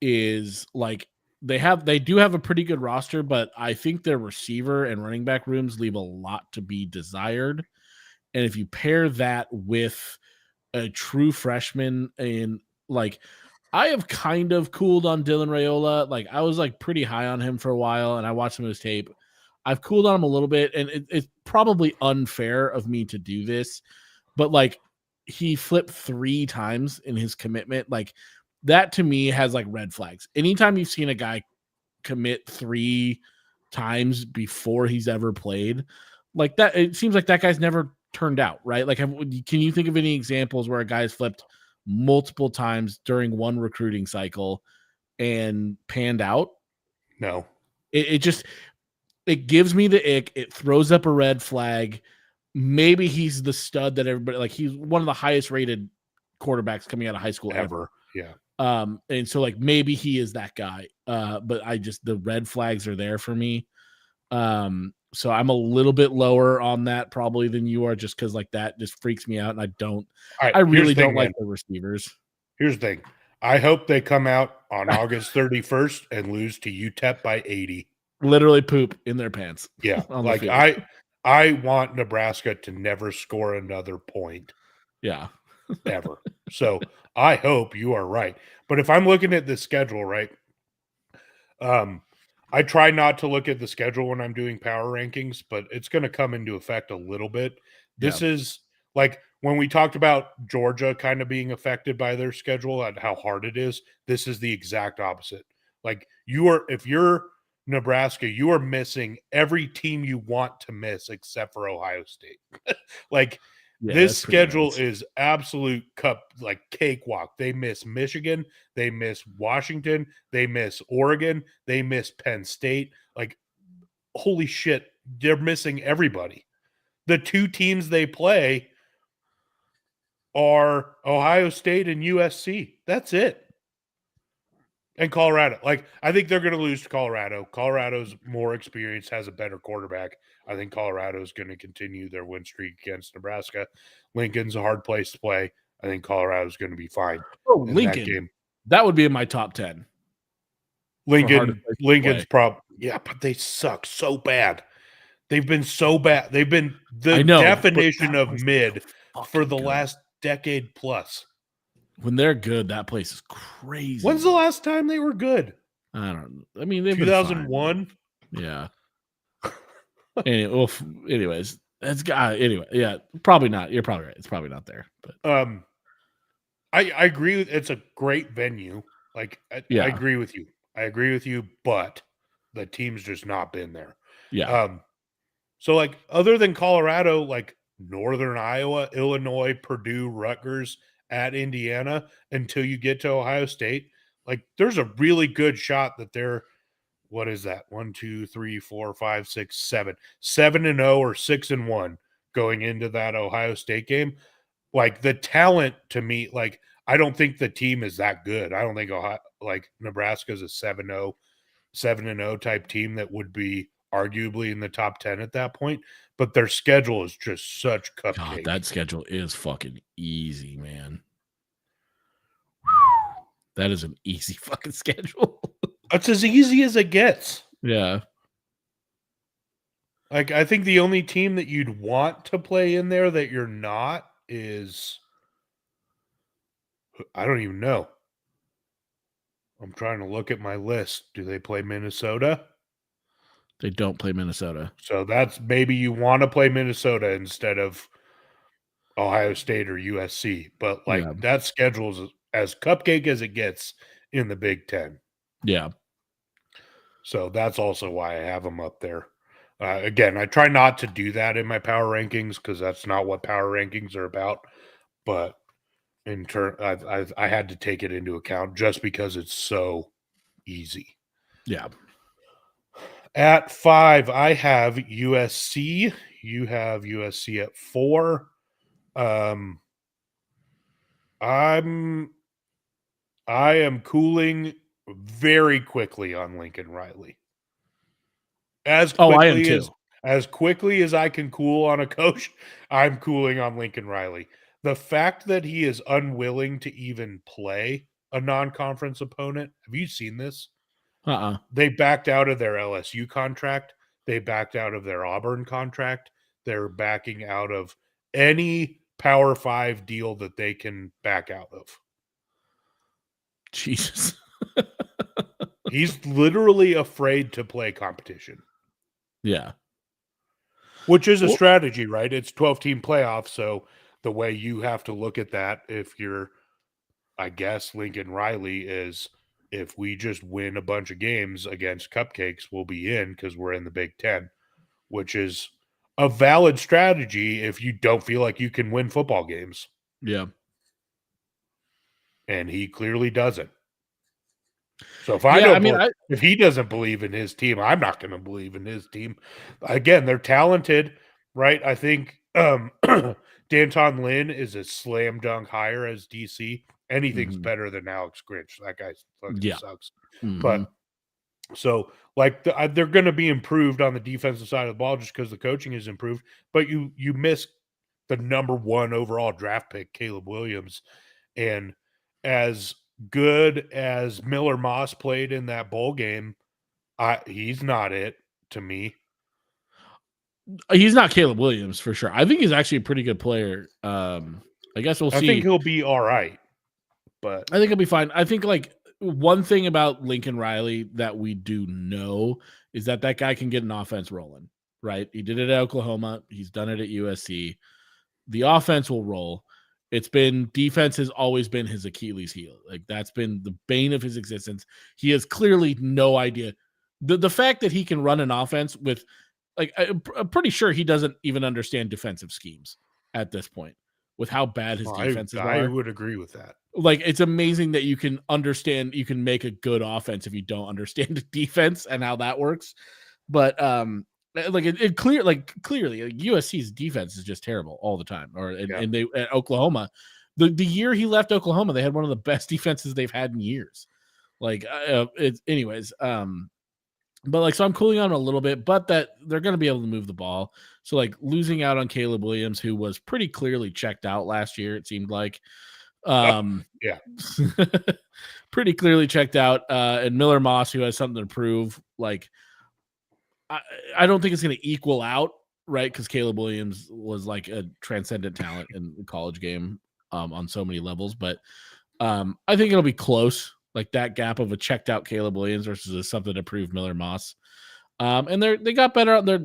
is like they do have a pretty good roster, but I think their receiver and running back rooms leave a lot to be desired. And if you pair that with a true freshman, and like I have kind of cooled on Dylan Raiola. Like I was like pretty high on him for a while, and I watched some of his tape. I've cooled on him a little bit, and it's probably unfair of me to do this, but like he flipped 3 times in his commitment. Like that to me has like red flags. Anytime you've seen a guy commit 3 times before he's ever played, like that, it seems like that guy's never turned out, right? Like, can you think of any examples where a guy's flipped multiple times during one recruiting cycle and panned out? No. It gives me the ick. It throws up a red flag. Maybe he's the stud that everybody, like, he's one of the highest rated quarterbacks coming out of high school ever. Yeah. And so like maybe he is that guy. But the red flags are there for me. So I'm a little bit lower on that probably than you are, just because like that just freaks me out, and I really don't like the receivers. Here's the thing. I hope they come out on August 31st and lose to UTEP by 80. Literally poop in their pants. Yeah. Like I want Nebraska to never score another point. Yeah. Ever. So I hope you are right. But if I'm looking at the schedule, right? I try not to look at the schedule when I'm doing power rankings, but it's going to come into effect a little bit. This is like when we talked about Georgia kind of being affected by their schedule and how hard it is. This is the exact opposite. Like if you're Nebraska, you are missing every team you want to miss except for Ohio State. Like this schedule is absolute cakewalk. They miss Michigan, they miss Washington, they miss Oregon, they miss Penn State. Like, holy shit, they're missing everybody. The two teams they play are Ohio State and USC. That's it. And Colorado. Like, I think they're going to lose to Colorado. Colorado's more experienced, has a better quarterback. I think Colorado's going to continue their win streak against Nebraska. Lincoln's a hard place to play. I think Colorado's going to be fine. Oh, Lincoln. That game. That would be in my top 10. Lincoln's problem. Yeah, but they suck so bad. They've been so bad. They've been the definition of mid for the last decade plus. When they're good, that place is crazy. When's the last time they were good? I don't know. I mean, they've 2001. Yeah. Anyways, anyway. Yeah, probably not. You're probably right. It's probably not there. But I agree. It's a great venue. Like, I agree with you. But the team's just not been there. Yeah. So like, other than Colorado, like Northern Iowa, Illinois, Purdue, Rutgers, at Indiana until you get to Ohio State, like there's a really good shot that they're, what is that? 1, 2, 3, 4, 5, 6, 7, 7-0 or 6-1 going into that Ohio State game. Like the talent to me, like I don't think the team is that good. I don't think Nebraska's a 7-0 type team that would be arguably in the top 10 at that point, but their schedule is just such cupcake. God, that schedule is fucking easy, man. That is an easy fucking schedule. It's as easy as it gets. Yeah. Like, I think the only team that you'd want to play in there that you're not is, I don't even know. I'm trying to look at my list. Do they play Minnesota? They don't play Minnesota. So that's maybe you want to play Minnesota instead of Ohio State or USC. But that schedule is as cupcake as it gets in the Big Ten. Yeah. So that's also why I have them up there. Again, I try not to do that in my power rankings because that's not what power rankings are about. But in turn, I had to take it into account just because it's so easy. Yeah. At 5, I have USC. You have USC at 4. I am cooling very quickly on Lincoln Riley. As quickly as I can cool on a coach, I'm cooling on Lincoln Riley. The fact that he is unwilling to even play a non-conference opponent. Have you seen this? They backed out of their LSU contract. They backed out of their Auburn contract. They're backing out of any Power 5 deal that they can back out of. Jesus. He's literally afraid to play competition. Yeah. Which is a strategy, right? It's 12-team playoffs, so the way you have to look at that, if you're, I guess, Lincoln Riley, is if we just win a bunch of games against cupcakes, we'll be in because we're in the Big Ten, which is a valid strategy if you don't feel like you can win football games. Yeah. And he clearly doesn't. So if he doesn't believe in his team, I'm not going to believe in his team. Again, they're talented, right? I think Danton Lynn is a slam dunk hire as DC. Anything's better than Alex Grinch. That guy fucking sucks. But so they're going to be improved on the defensive side of the ball just because the coaching is improved. But you miss the number 1 overall draft pick, Caleb Williams, and as good as Miller Moss played in that bowl game, he's not it to me. He's not Caleb Williams for sure. I think he's actually a pretty good player. I guess we'll see. I think he'll be all right, but I think he'll be fine. I think like one thing about Lincoln Riley that we do know is that guy can get an offense rolling, right? He did it at Oklahoma. He's done it at USC. The offense will roll. Defense has always been his Achilles heel. Like that's been the bane of his existence. He has clearly no idea. The fact that he can run an offense with, like, I'm pretty sure he doesn't even understand defensive schemes at this point with how bad his defenses are. I would agree with that. Like, it's amazing that you can make a good offense if you don't understand defense and how that works. But clearly USC's defense is just terrible all the time. And they at Oklahoma, the year he left Oklahoma, they had one of the best defenses they've had in years. Like anyways. But like, so I'm cooling on a little bit, but that they're going to be able to move the ball. So like losing out on Caleb Williams, who was pretty clearly checked out last year, it seemed like. Pretty clearly checked out. And Miller Moss, who has something to prove. Like, I don't think it's going to equal out, right? Because Caleb Williams was like a transcendent talent in the college game on so many levels. But I think it'll be close. Like that gap of a checked out Caleb Williams versus something to prove Miller Moss. And they got better out there.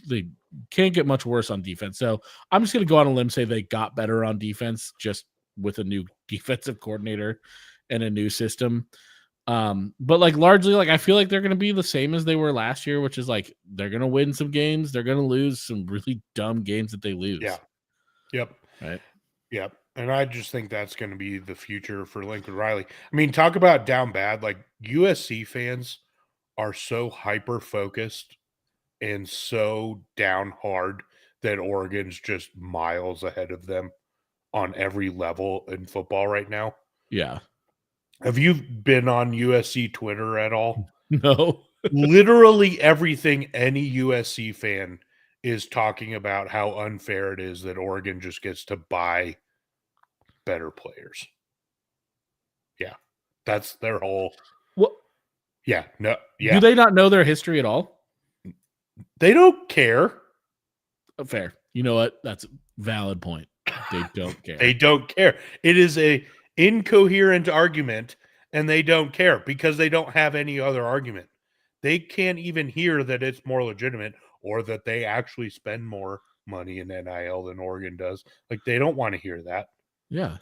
They can't get much worse on defense. So I'm just going to go on a limb, say they got better on defense just with a new defensive coordinator and a new system. But like largely, like I feel like they're going to be the same as they were last year, which is like they're going to win some games. They're going to lose some really dumb games that they lose. Yeah. Yep. Right. Yep. And I just think that's going to be the future for Lincoln Riley. I mean, talk about down bad. Like USC fans are so hyper focused and so down hard that Oregon's just miles ahead of them on every level in football right now. Yeah. Have you been on USC Twitter at all? No. Literally everything any USC fan is talking about how unfair it is that Oregon just gets to buy better players. Yeah. That's their whole. What? Yeah. No. Yeah. Do they not know their history at all? They don't care. Fair. You know what? That's a valid point. They don't care. They don't care. It is a incoherent argument, and they don't care because they don't have any other argument. They can't even hear that it's more legitimate or that they actually spend more money in NIL than Oregon does. Like, they don't want to hear that. Yeah.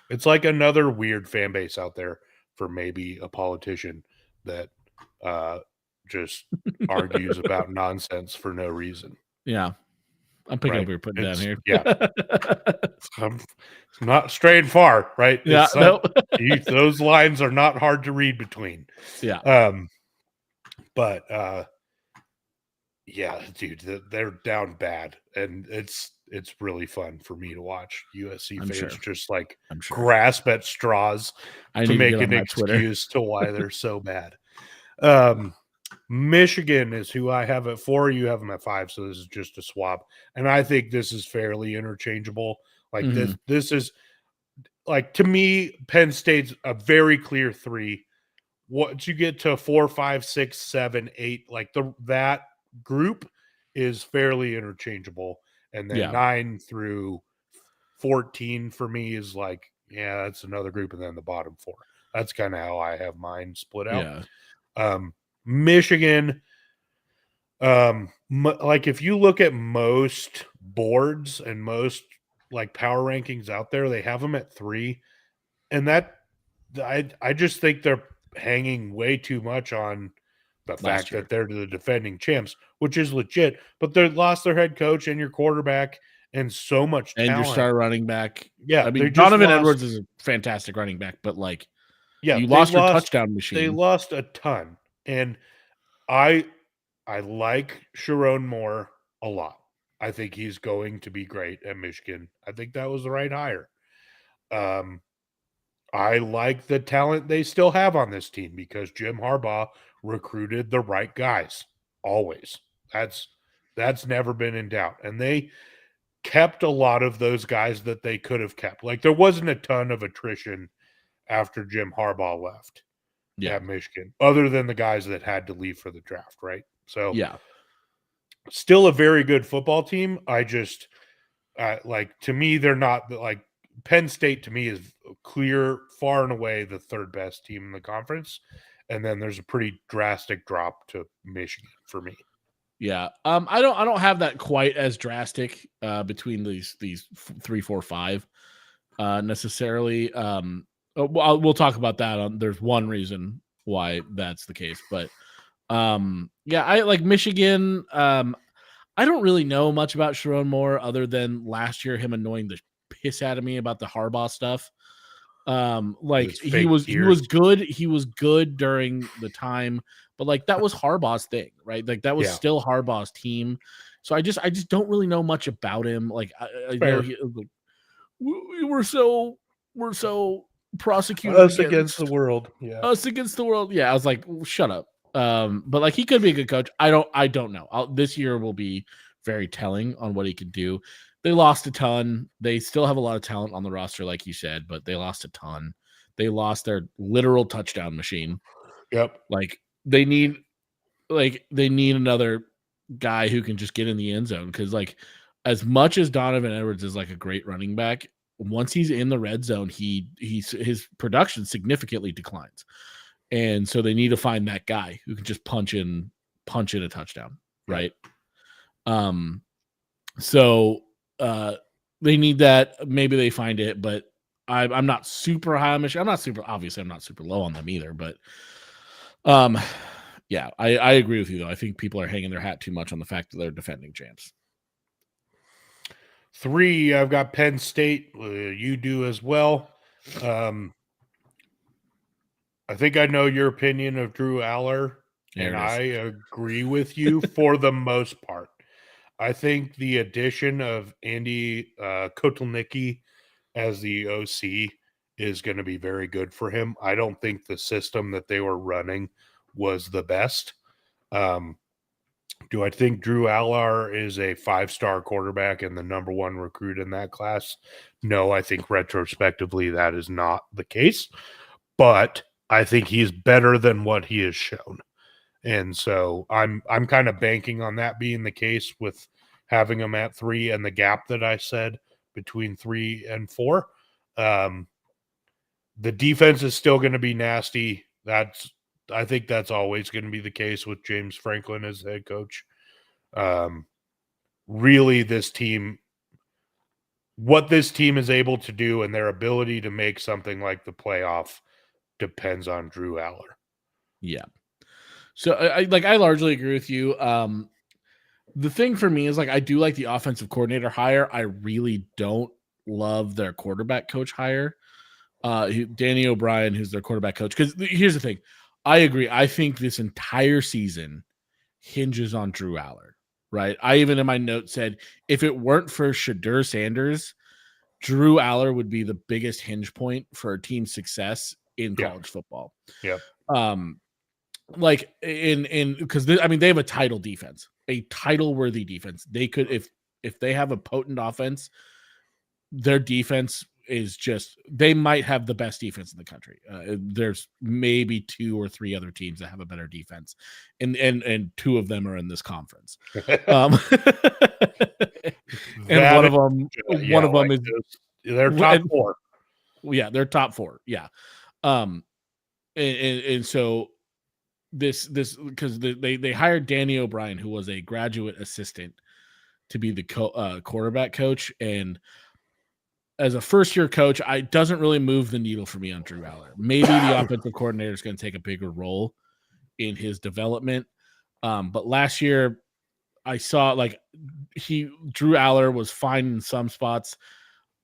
It's like another weird fan base out there for maybe a politician that just argues about nonsense for no reason. Yeah. I'm picking up what you're putting down here. Yeah. I'm not straying far, right? Yeah. Those lines are not hard to read between. Yeah. But yeah, dude, they're down bad. And it's really fun for me to watch USC fans just like grasp at straws to make an excuse to why they're so bad. Michigan is who I have at 4. You have them at 5, so this is just a swap. And I think this is fairly interchangeable. Like this is like, to me, Penn State's a very clear 3. Once you get to 4, 5, 6, 7, 8, like that group is fairly interchangeable. And then 9 through 14 for me is like, yeah, that's another group. And then the bottom 4. That's kind of how I have mine split out. Yeah. Michigan, like if you look at most boards and most like power rankings out there, they have them at 3. And that I just think they're hanging way too much on the fact that they're the defending champs, which is legit, but they lost their head coach and your quarterback and so much talent. And your star running back. Yeah. I mean, Donovan Edwards is a fantastic running back, but like, you lost your touchdown machine. They lost a ton. And I like Sharon Moore a lot. I think he's going to be great at Michigan. I think that was the right hire. I like the talent they still have on this team because Jim Harbaugh recruited the right guys always. That's never been in doubt. And they kept a lot of those guys that they could have kept. Like there wasn't a ton of attrition after Jim Harbaugh left at Michigan, other than the guys that had to leave for the draft, right? So still a very good football team. I just like, to me, they're not like Penn State. To me, is clear, far and away the third best team in the conference, and then there's a pretty drastic drop to Michigan for me. Yeah, I don't have that quite as drastic between these 3, 4, 5 necessarily. We'll talk about that. There's one reason why that's the case, but I like Michigan. I don't really know much about Sharon Moore other than last year him annoying the piss out of me about the Harbaugh stuff. Like he was good. He was good during the time, but like that was Harbaugh's thing, right? Like that was still Harbaugh's team. So I just don't really know much about him. Like I know we're so prosecuted us against the world. Yeah, us against the world. Yeah, I was like, shut up. But like he could be a good coach. I don't know. This year will be very telling on what he could do. They lost a ton. They still have a lot of talent on the roster, like you said, but they lost a ton. They lost their literal touchdown machine. Yep. Like they need another guy who can just get in the end zone. Cause like as much as Donovan Edwards is like a great running back, once he's in the red zone, his production significantly declines. And so they need to find that guy who can just punch in a touchdown. Right. So they need that. Maybe they find it, but I'm not super high on Michigan. I'm not super low on them either, but I agree with you though. I think people are hanging their hat too much on the fact that they're defending champs. 3, I've got Penn State. You do as well. I think I know your opinion of Drew Aller, and I agree with you for the most part. I think the addition of Andy Kotelnicki as the OC is going to be very good for him. I don't think the system that they were running was the best. Do I think Drew Aller is a 5-star quarterback and the number 1 recruit in that class? No, I think retrospectively that is not the case. But I think he's better than what he has shown. And so I'm kind of banking on that being the case with having him at 3 and the gap that I said between 3 and 4. The defense is still going to be nasty. I think that's always going to be the case with James Franklin as head coach. Really, what this team is able to do and their ability to make something like the playoff depends on Drew Aller. Yeah. So I largely agree with you. The thing for me is like I do like the offensive coordinator hire. I really don't love their quarterback coach hire. Danny O'Brien, who's their quarterback coach. Because here's the thing. I agree. I think this entire season hinges on Drew Aller, right? I even in my note said if it weren't for Shadur Sanders, Drew Aller would be the biggest hinge point for a team's success in college football. Yeah. Like because they have a title defense, a title worthy defense. They could if they have a potent offense, their defense is just they might have the best defense in the country. There's maybe 2 or 3 other teams that have a better defense, and 2 of them are in this conference. And one of them is they're top 4. Yeah, they're top 4. Yeah. And so this because they hired Danny O'Brien, who was a graduate assistant, to be the quarterback coach, and as a first-year coach, it doesn't really move the needle for me on Drew Aller. Maybe the offensive coordinator is going to take a bigger role in his development. But last year I saw like Drew Aller was fine in some spots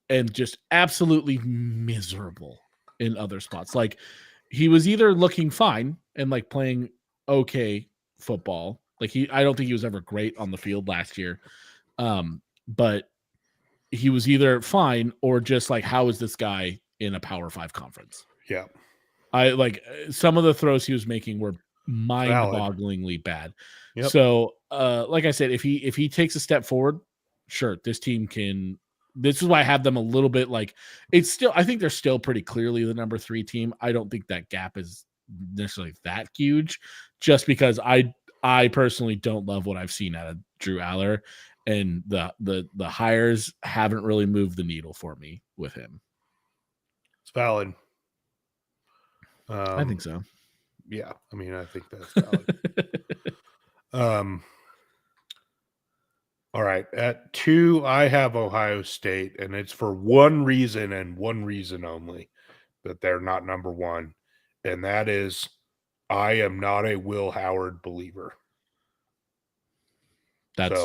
and just absolutely miserable in other spots. Like he was either looking fine and like playing okay football. Like I don't think he was ever great on the field last year. But he was either fine or just like, how is this guy in a Power 5 conference? Yeah. I like some of the throws he was making were mind-bogglingly bad. Yep. So, like I said, if he takes a step forward, sure, this team can. This is why I have them a little bit like it's still. I think they're still pretty clearly the number 3 team. I don't think that gap is necessarily that huge, just because I personally don't love what I've seen out of Drew Aller, and the hires haven't really moved the needle for me with him. It's valid. I think so. Yeah, I mean, I think that's valid. All right, at 2, I have Ohio State, and it's for one reason and one reason only that they're not number 1, and that is I am not a Will Howard believer. That's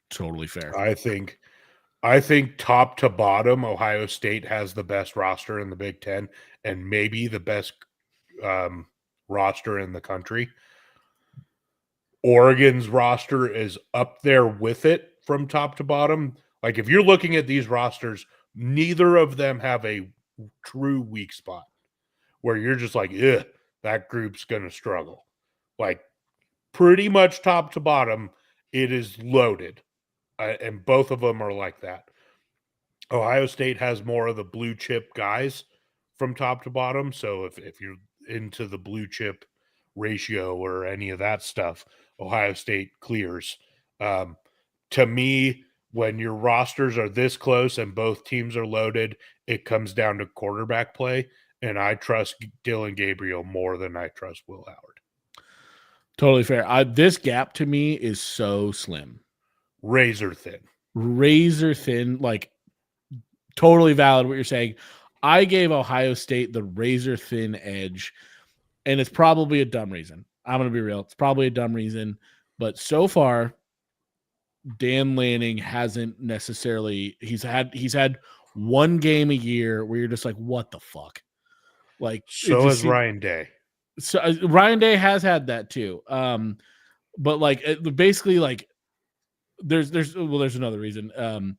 totally fair. I think top to bottom, Ohio State has the best roster in the Big Ten and maybe the best roster in the country. Oregon's roster is up there with it from top to bottom. Like if you're looking at these rosters, neither of them have a true weak spot where you're just like, that group's going to struggle. Like pretty much top to bottom, it is loaded. And both of them are like that. Ohio State has more of the blue chip guys from top to bottom. So if you're into the blue chip ratio or any of that stuff, Ohio State clears. To me, when your rosters are this close and both teams are loaded, it comes down to quarterback play. And I trust Dylan Gabriel more than I trust Will Howard. Totally fair. This gap to me is so slim. Razor thin, like totally valid what you're saying. I gave Ohio State the razor thin edge, and it's probably a dumb reason. I'm going to be real. It's probably a dumb reason, but so far, Dan Lanning hasn't necessarily. He's had one game a year where you're just like, what the fuck? Like so is Ryan Day. So Ryan Day has had that too. But like basically, like there's another reason.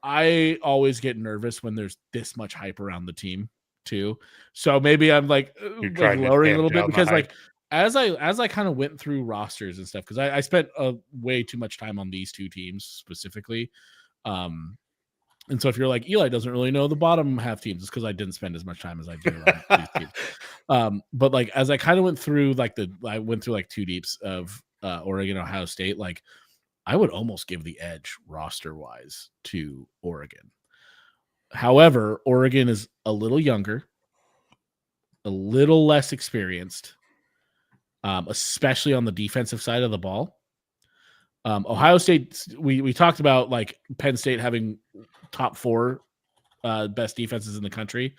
I always get nervous when there's this much hype around the team too. So maybe I'm like lowering a little bit because like as I kind of went through rosters and stuff, because I spent way too much time on these 2 teams specifically. And so if you're like, Eli doesn't really know the bottom half teams, it's because I didn't spend as much time as I do on these teams. But like as I kind of went through I went through like 2 deeps of Oregon, Ohio State, like I would almost give the edge roster wise to Oregon. However, Oregon is a little younger, a little less experienced, especially on the defensive side of the ball. Ohio State, we talked about like Penn State having top 4 best defenses in the country.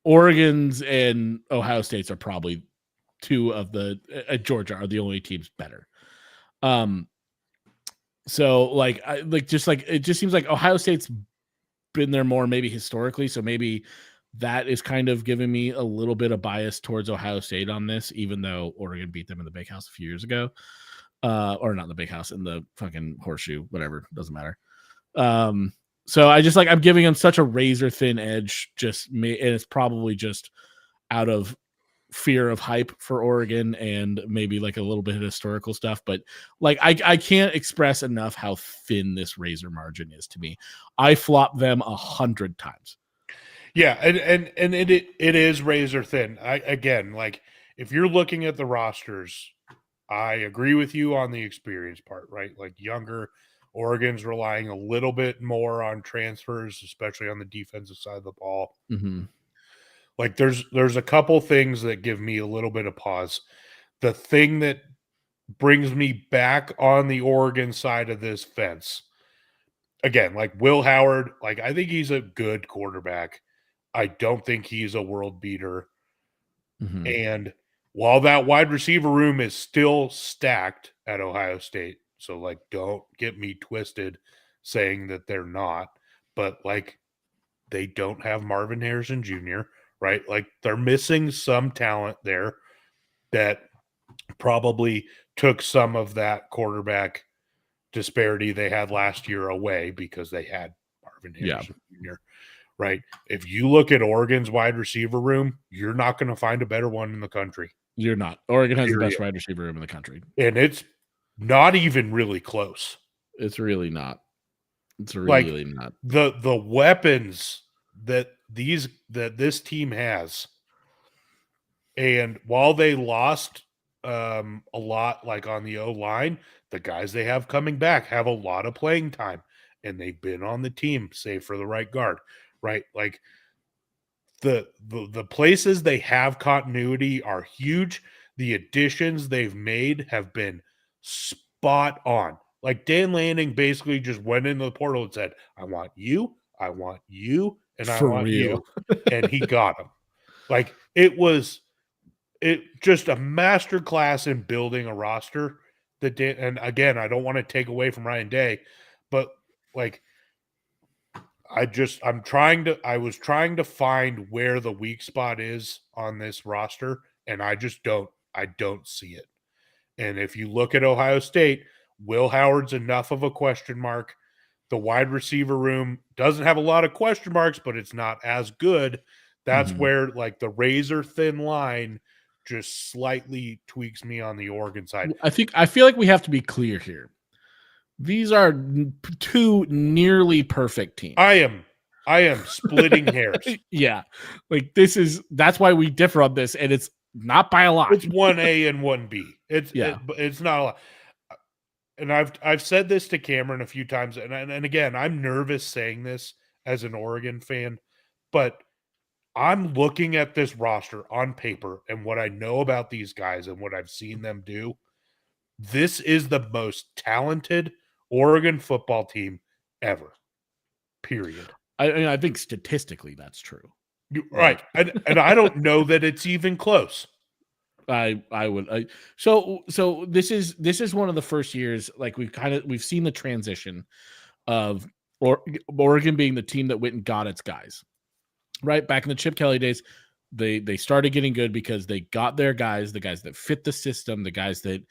Oregon's and Ohio State's are probably 2 of the Georgia are the only teams better. So like it just seems like Ohio State's been there more maybe historically, so maybe that is kind of giving me a little bit of bias towards Ohio State on this, even though Oregon beat them in the Big House a few years ago. Or not in the Big House, in the fucking Horseshoe, whatever, doesn't matter. So I just like I'm giving them such a razor thin edge, and it's probably just out of fear of hype for Oregon and maybe like a little bit of historical stuff, but like I can't express enough how thin this razor margin is to me. I flop them 100 times. Yeah, and it is razor thin. Again, like if you're looking at the rosters, I agree with you on the experience part, right? Like younger, Oregon's relying a little bit more on transfers, especially on the defensive side of the ball. Mm-hmm. Like there's a couple things that give me a little bit of pause. The thing that brings me back on the Oregon side of this fence, again, like Will Howard, like I think he's a good quarterback. I don't think he's a world beater. Mm-hmm. And while that wide receiver room is still stacked at Ohio State, so like don't get me twisted saying that they're not, but like they don't have Marvin Harrison Jr., right? Like they're missing some talent there that probably took some of that quarterback disparity they had last year away because they had Marvin Harrison Jr., right? If you look at Oregon's wide receiver room, you're not going to find a better one in the country. You're not. Oregon has the best wide receiver room in the country. And it's not even really close. It's really not. It's really not. The weapons that this team has, and while they lost a lot like on the O-line, the guys they have coming back have a lot of playing time, and they've been on the team, save for the right guard, right? Like the places they have continuity are huge. The additions they've made have been spot on. Like Dan Lanning basically just went into the portal and said, I want you, and I want you. And he got them. Like it just a master class in building a roster that did. And again, I don't want to take away from Ryan Day, but like I was trying to find where the weak spot is on this roster, and I don't see it. And if you look at Ohio State, Will Howard's enough of a question mark. The wide receiver room doesn't have a lot of question marks, but it's not as good. That's where like the razor thin line just slightly tweaks me on the Oregon side. I feel like we have to be clear here. These are two nearly perfect teams. I am splitting hairs. Yeah. Like that's why we differ on this, and it's not by a lot. It's 1A and 1B. It's not a lot. And I've said this to Cameron a few times, and again, I'm nervous saying this as an Oregon fan, but I'm looking at this roster on paper and what I know about these guys and what I've seen them do. This is the most talented Oregon football team ever. Period. I think statistically that's true. Right. And I don't know that it's even close. I would. So this is one of the first years like we've seen the transition of Oregon being the team that went and got its guys. Right back in the Chip Kelly days, they started getting good because they got their guys, the guys that fit the system, the guys that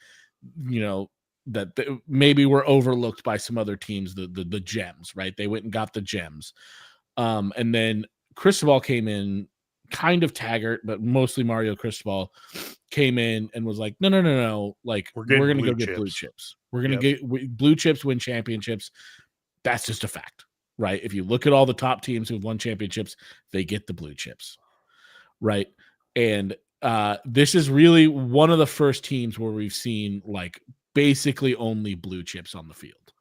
that maybe were overlooked by some other teams, the gems, right? They went and got the gems. And then Cristobal came in kind of taggart, but mostly Mario Cristobal came in and was like, no. Like we're going to go get blue chips. We're going to get blue chips, win championships. That's just a fact, right? If you look at all the top teams who've won championships, they get the blue chips, right? And this is really one of the first teams where we've seen like basically only blue chips on the field.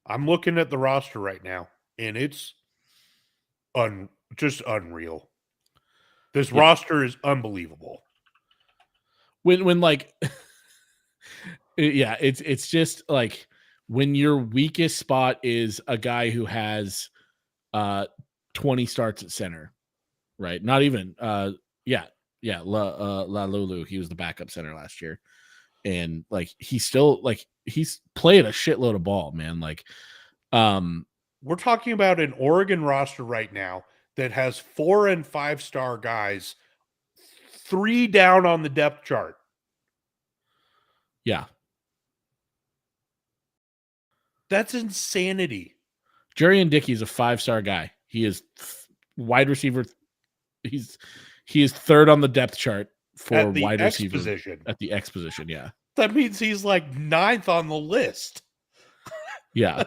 I'm looking at the roster right now, and it's just unreal. This roster is unbelievable. When like, it's just like when your weakest spot is a guy who has 20 starts at center, right? Not even La Lulu. He was the backup center last year, and like he's playing a shitload of ball, man. Like, we're talking about an Oregon roster right now that has 4 and 5 star guys, 3 down on the depth chart. Yeah. That's insanity. Jurian Dickey's a 5-star guy. He is wide receiver. He is 3rd on the depth chart for wide receiver position. At the X position. Yeah. That means he's like 9th on the list. Yeah.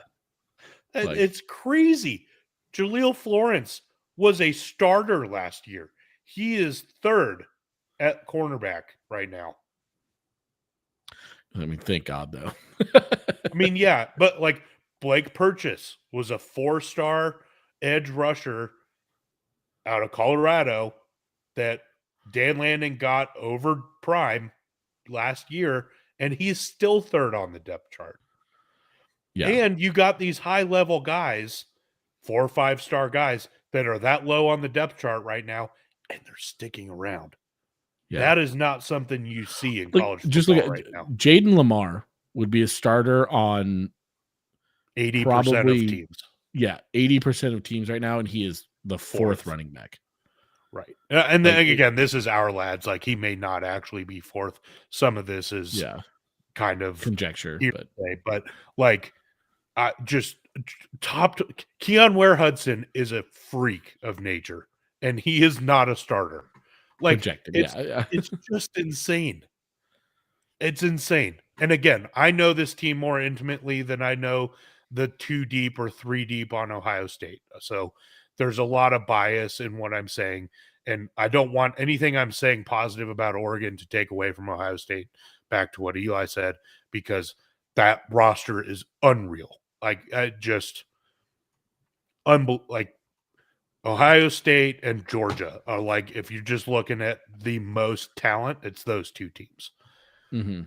It's crazy. Jaleel Florence was a starter last year. He is 3rd at cornerback right now. I mean, thank God, though. I mean, yeah, but like Blake Purchase was a 4-star edge rusher out of Colorado that Dan Lanning got over prime last year, and he's still 3rd on the depth chart. Yeah. And you got these high-level guys, 4 or 5-star guys that are that low on the depth chart right now, and they're sticking around. Yeah. That is not something you see in college football just look at right now. Jaden Lamar would be a starter on 80% of teams. Yeah, 80% of teams right now, and he is the fourth running back. Right. And then again, this is our lads. Like, he may not actually be fourth. Some of this is kind of conjecture, but like just Keon Ware Hudson is a freak of nature, and he is not a starter. Like, it's just insane. It's insane. And again, I know this team more intimately than I know the 2 deep or 3 deep on Ohio State. So there's a lot of bias in what I'm saying. And I don't want anything I'm saying positive about Oregon to take away from Ohio State, back to what Eli said, because that roster is unreal. Like, like Ohio State and Georgia are, like, if you're just looking at the most talent, it's those 2 teams. Mm-hmm.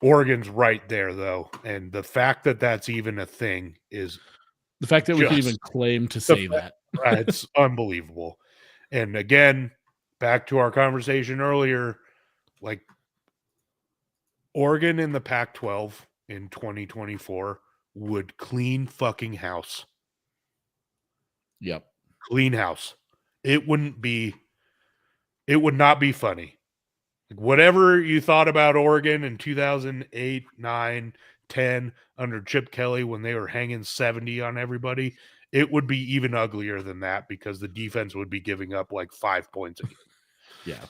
Oregon's right there, though, and the fact that that's even a thing is the fact that we can even claim to say that. It's unbelievable. And again, back to our conversation earlier, like, Oregon in the Pac-12 in 2024 would clean fucking house. Yep. Clean house. It would not be funny. Like, whatever you thought about Oregon in 2008, 9, 10 under Chip Kelly when they were hanging 70 on everybody, it would be even uglier than that because the defense would be giving up like 5 points a game. Yeah.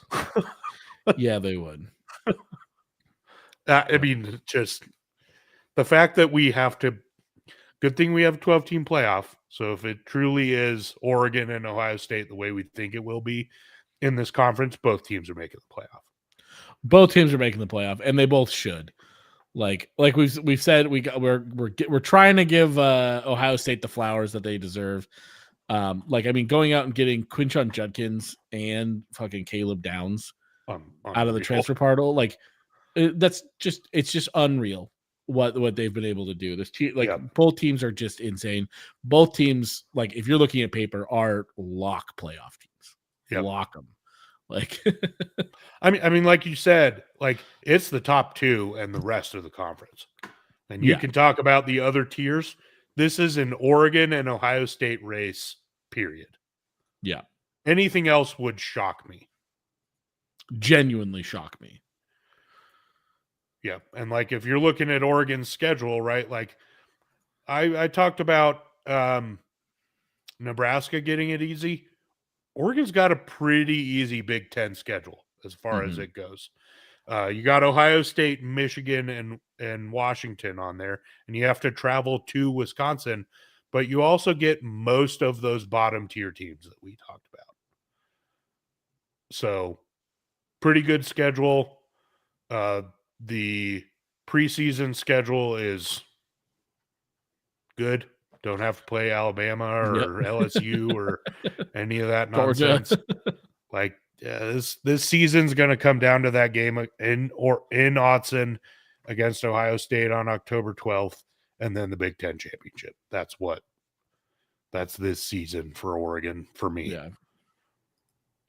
Yeah, they would. I mean, just the fact that we have to – good thing we have a 12-team playoff. So if it truly is Oregon and Ohio State the way we think it will be in this conference, both teams are making the playoff. Both teams are making the playoff, and they both should. Like we've said, we're trying to give Ohio State the flowers that they deserve. Going out and getting Quinshon Judkins and fucking Caleb Downs out of the transfer portal, it's just unreal what they've been able to do. Both teams are just insane. Both teams, like, if you're looking at paper, are lock playoff teams. Yep. Lock them. Like, I mean, like you said, like, it's the top 2 and the rest of the conference. And you can talk about the other tiers. This is an Oregon and Ohio State race, period. Yeah. Anything else would shock me. Genuinely shock me. Yeah. And like, if you're looking at Oregon's schedule, right? Like, I talked about Nebraska getting it easy. Oregon's got a pretty easy Big Ten schedule as far as it goes. You got Ohio State, Michigan, and Washington on there, and you have to travel to Wisconsin, but you also get most of those bottom tier teams that we talked about. So, pretty good schedule. The preseason schedule is good. Don't have to play Alabama or LSU or any of that nonsense. Like, this season's going to come down to that game in Autzen against Ohio State on October 12th, and then the Big Ten championship. That's this season for Oregon for me. Yeah.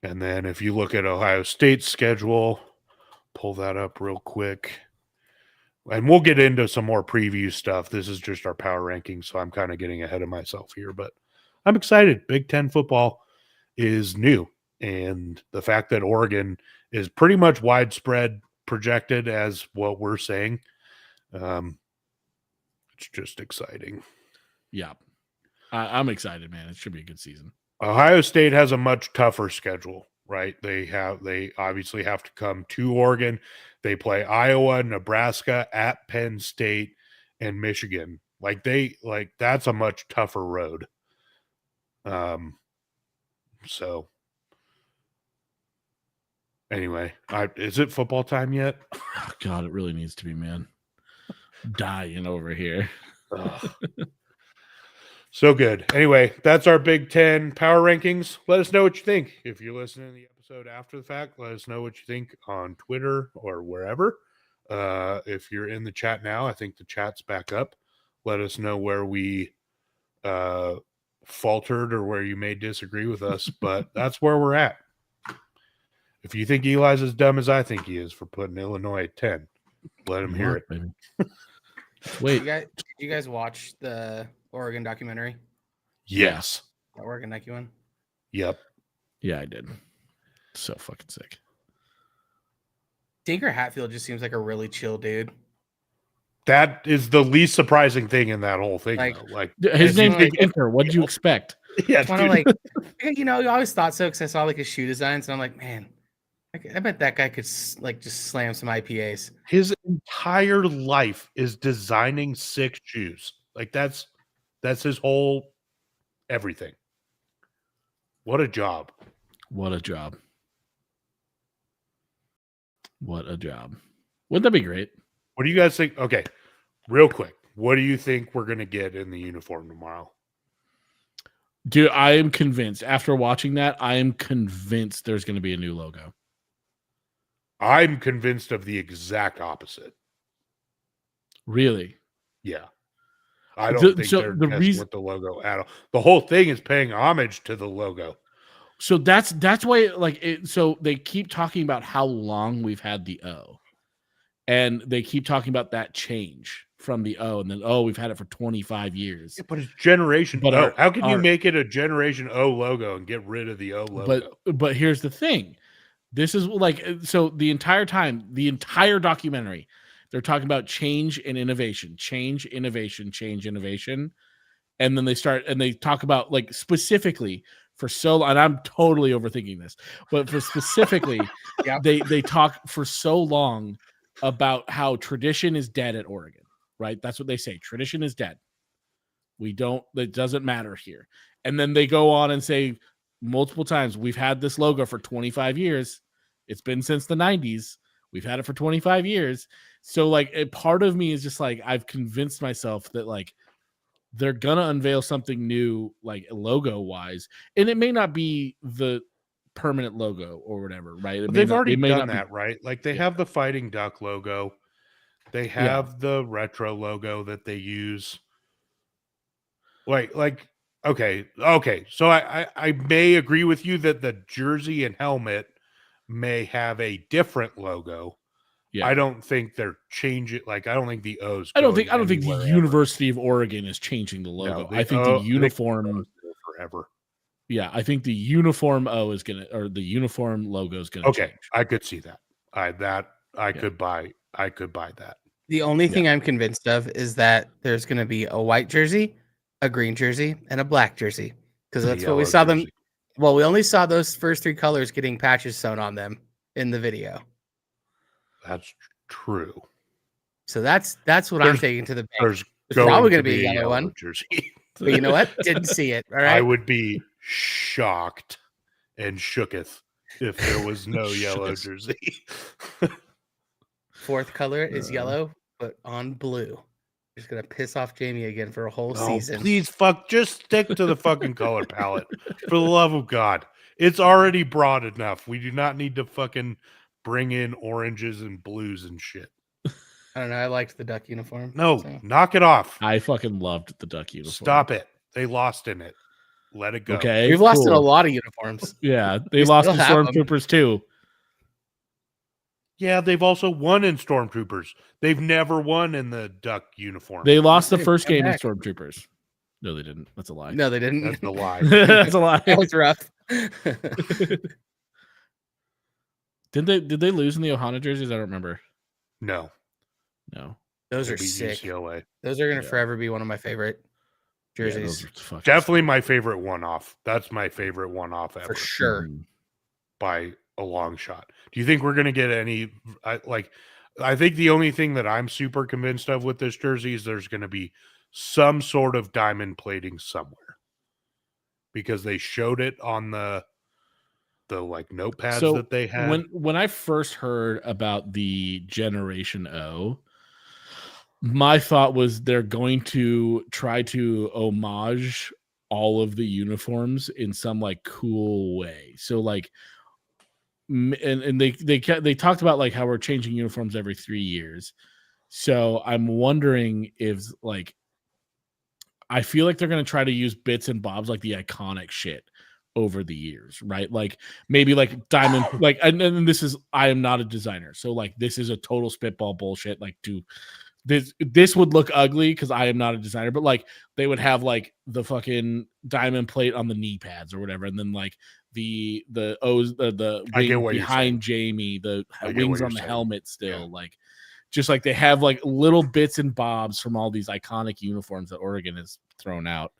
And then if you look at Ohio State's schedule, pull that up real quick. And we'll get into some more preview stuff. This is just our power rankings, so I'm kind of getting ahead of myself here. But I'm excited. Big Ten football is new. And the fact that Oregon is pretty much widespread projected as what we're saying, it's just exciting. Yeah. I'm excited, man. It should be a good season. Ohio State has a much tougher schedule, right? They obviously have to come to Oregon. They play Iowa, Nebraska, at Penn State, and Michigan. That's a much tougher road. So anyway, is it football time yet? Oh, God, it really needs to be, man. Dying over here. So good. Anyway, that's our Big Ten power rankings. Let us know what you think. If you're listening to the episode after the fact, let us know what you think on Twitter or wherever. If you're in the chat now, I think the chat's back up. Let us know where we faltered or where you may disagree with us, but that's where we're at. If you think Eli's as dumb as I think he is for putting Illinois at 10, let him hear it. Baby. Wait, did you guys watch the Oregon documentary? Yes. The Oregon Nike one? Yep. Yeah, I did. So fucking sick. Tinker Hatfield just seems like a really chill dude. That is the least surprising thing in that whole thing. Like his name's Tinker. What did you expect? Yeah, kind of like, you always thought so because I saw like his shoe designs, and I'm like, man, I bet that guy could like just slam some IPAs. His entire life is designing sick shoes. Like that's his whole everything. What a job. What a job. What a job. Wouldn't that be great? What do you guys think? Okay, real quick. What do you think we're going to get in the uniform tomorrow? Dude, I am convinced. After watching that, I am convinced there's going to be a new logo. I'm convinced of the exact opposite. Really? Yeah. I don't think they're messing with the logo at all. The whole thing is paying homage to the logo. So that's why, like, so they keep talking about how long we've had the O, and they keep talking about that change from the O, and then we've had it for 25 years. Yeah, but it's Generation O. How can you make it a Generation O logo and get rid of the O logo? But here's the thing. This is like, so the entire time, the entire documentary, they're talking about change and innovation, change, innovation, change, innovation. And then they talk about, like, specifically for and I'm totally overthinking this, but for specifically, they talk for so long about how tradition is dead at Oregon, right? That's what they say. Tradition is dead. It doesn't matter here. And then they go on and say multiple times, we've had this logo for 25 years. It's been since the 90s. We've had it for 25 years. So, like, a part of me is just like, I've convinced myself that, like, they're going to unveil something new, like, logo wise. And it may not be the permanent logo or whatever, right? They've already done that, right? Like, they have the Fighting Duck logo. They have the retro logo that they use. Like, okay. So I may agree with you that the jersey and helmet may have a different logo. Yeah. I don't think they're changing. Like, I don't think the O's. I don't think the University of Oregon is changing the logo. No, I think the uniform forever. Yeah, I think the uniform O is the uniform logo is gonna. Okay, change. I could see that. I could buy that. The only thing I'm convinced of is that there's going to be a white jersey, a green jersey, and a black jersey, because that's what we saw them. Well, we only saw those first three colors getting patches sewn on them in the video. That's true. So that's what I'm taking to the bank. There's probably going to be a yellow one. Jersey. But you know what? Didn't see it. All right. I would be shocked and shooketh if there was no yellow jersey. Fourth color is yellow, but on blue. Just gonna piss off Jamie again for a whole season. Please, just stick to the fucking color palette. For the love of God. It's already broad enough. We do not need to fucking bring in oranges and blues and shit. I don't know. I liked the duck uniform. No, knock it off. I fucking loved the duck uniform. Stop it. They lost in it. Let it go. Okay, we've lost in a lot of uniforms. Yeah, they lost in Stormtroopers too. Yeah, they've also won in Stormtroopers. They've never won in the duck uniform. They lost the first game in Stormtroopers. No, they didn't. That's a lie. No, they didn't. That's a lie. That's a lie. That was rough. Did they lose in the Ohana jerseys? I don't remember. No. Those are sick. UCLA. Those are going to forever be one of my favorite jerseys. Yeah, definitely my favorite one-off. That's my favorite one-off ever. For sure. By a long shot. Do you think we're going to get any, I think the only thing that I'm super convinced of with this jersey is there's going to be some sort of diamond plating somewhere, because they showed it on the like notepads that they had. When I first heard about the Generation O, my thought was they're going to try to homage all of the uniforms in some like cool way. So like, and they talked about like how we're changing uniforms every 3 years. So I'm wondering if, like, I feel like they're going to try to use bits and bobs, like the iconic shit over the years, right? Like maybe like diamond, like, and this is, I am not a designer, so like this is a total spitball bullshit. Like this would look ugly because I am not a designer, but like they would have like the fucking diamond plate on the knee pads or whatever, and then like the O's the wing behind Jamie, the wings on the helmet still, like just like they have like little bits and bobs from all these iconic uniforms that Oregon has thrown out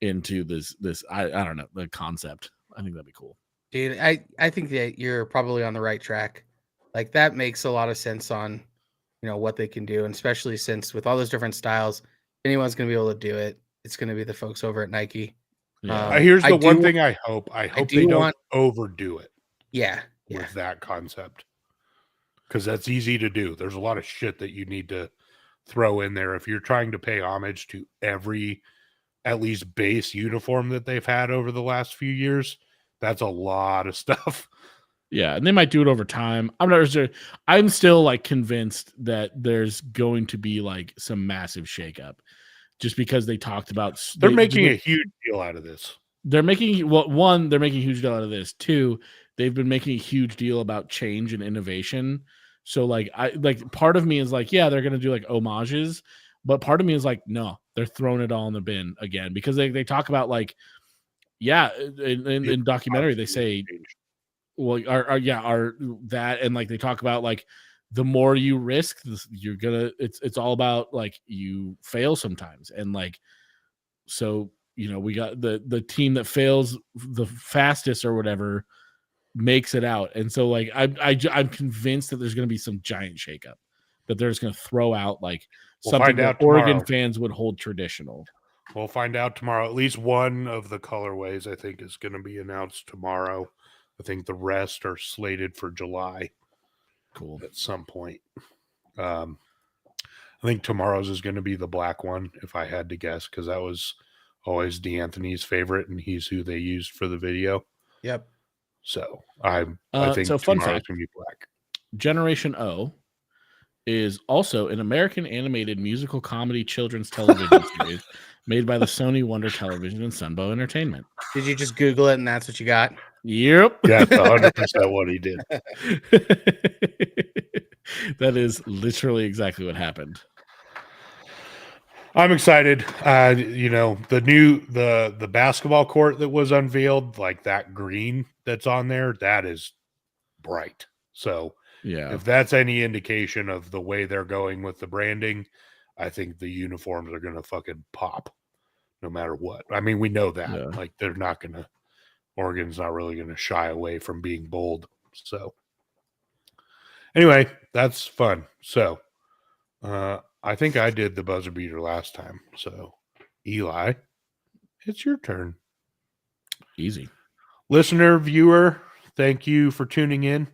into this I don't know, the concept. I think that'd be cool, dude. I think that you're probably on the right track. Like that makes a lot of sense on what they can do, and especially since with all those different styles, anyone's gonna be able to do it. It's gonna be the folks over at Nike. Yeah. Here's the one thing I hope they don't overdo it. Yeah. With that concept, because that's easy to do. There's a lot of shit that you need to throw in there if you're trying to pay homage to every at least base uniform that they've had over the last few years. That's a lot of stuff. Yeah, and they might do it over time. I'm not sure. I'm still like convinced that there's going to be like some massive shakeup, just because they talked about. They're making a huge deal out of this. They're making they're making a huge deal out of this. Two, they've been making a huge deal about change and innovation. So like part of me is like, yeah, they're gonna do like homages, but part of me is like, no, they're throwing it all in the bin again, because they talk about like, yeah, in documentary they say, well, are that, and like they talk about like the more you risk, you're gonna it's all about like you fail sometimes, and like so we got the team that fails the fastest or whatever makes it out, and so like I'm convinced that there's gonna be some giant shakeup, that they're just gonna throw out like something that Oregon fans would hold traditional. We'll find out tomorrow. At least one of the colorways I think is going to be announced tomorrow. I think the rest are slated for July. Cool. At some point. I think tomorrow's is going to be the black one, if I had to guess, because that was always D'Anthony's favorite, and he's who they used for the video. Yep. So I think so fun tomorrow's fact, going to be black. Generation O is also an American animated musical comedy children's television series made by the Sony Wonder Television and Sunbow Entertainment. Did you just Google it and that's what you got? Yep. That's 100% what he did. That is literally exactly what happened. I'm excited. The basketball court that was unveiled, like that green that's on there, that is bright. So yeah, if that's any indication of the way they're going with the branding, I think the uniforms are going to fucking pop no matter what. I mean, we know that. Yeah. Like, they're not going to – Oregon's not really going to shy away from being bold. So, anyway, that's fun. So, I think I did the buzzer beater last time. So, Eli, it's your turn. Easy. Listener, viewer, thank you for tuning in.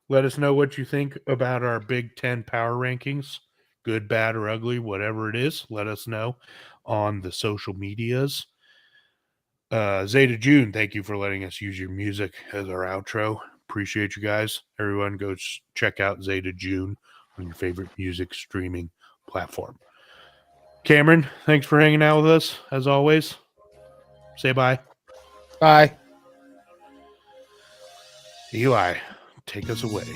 Let us know what you think about our Big Ten power rankings, good, bad, or ugly, whatever it is. Let us know on the social medias. Zeta June, thank you for letting us use your music as our outro. Appreciate you guys. Everyone go check out Zeta June on your favorite music streaming platform. Cameron, thanks for hanging out with us, as always. Say bye. Bye. Eli, take us away.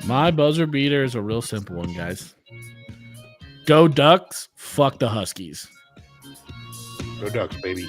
My buzzer beater is a real simple one, guys. Go Ducks, fuck the Huskies. Go Ducks, baby.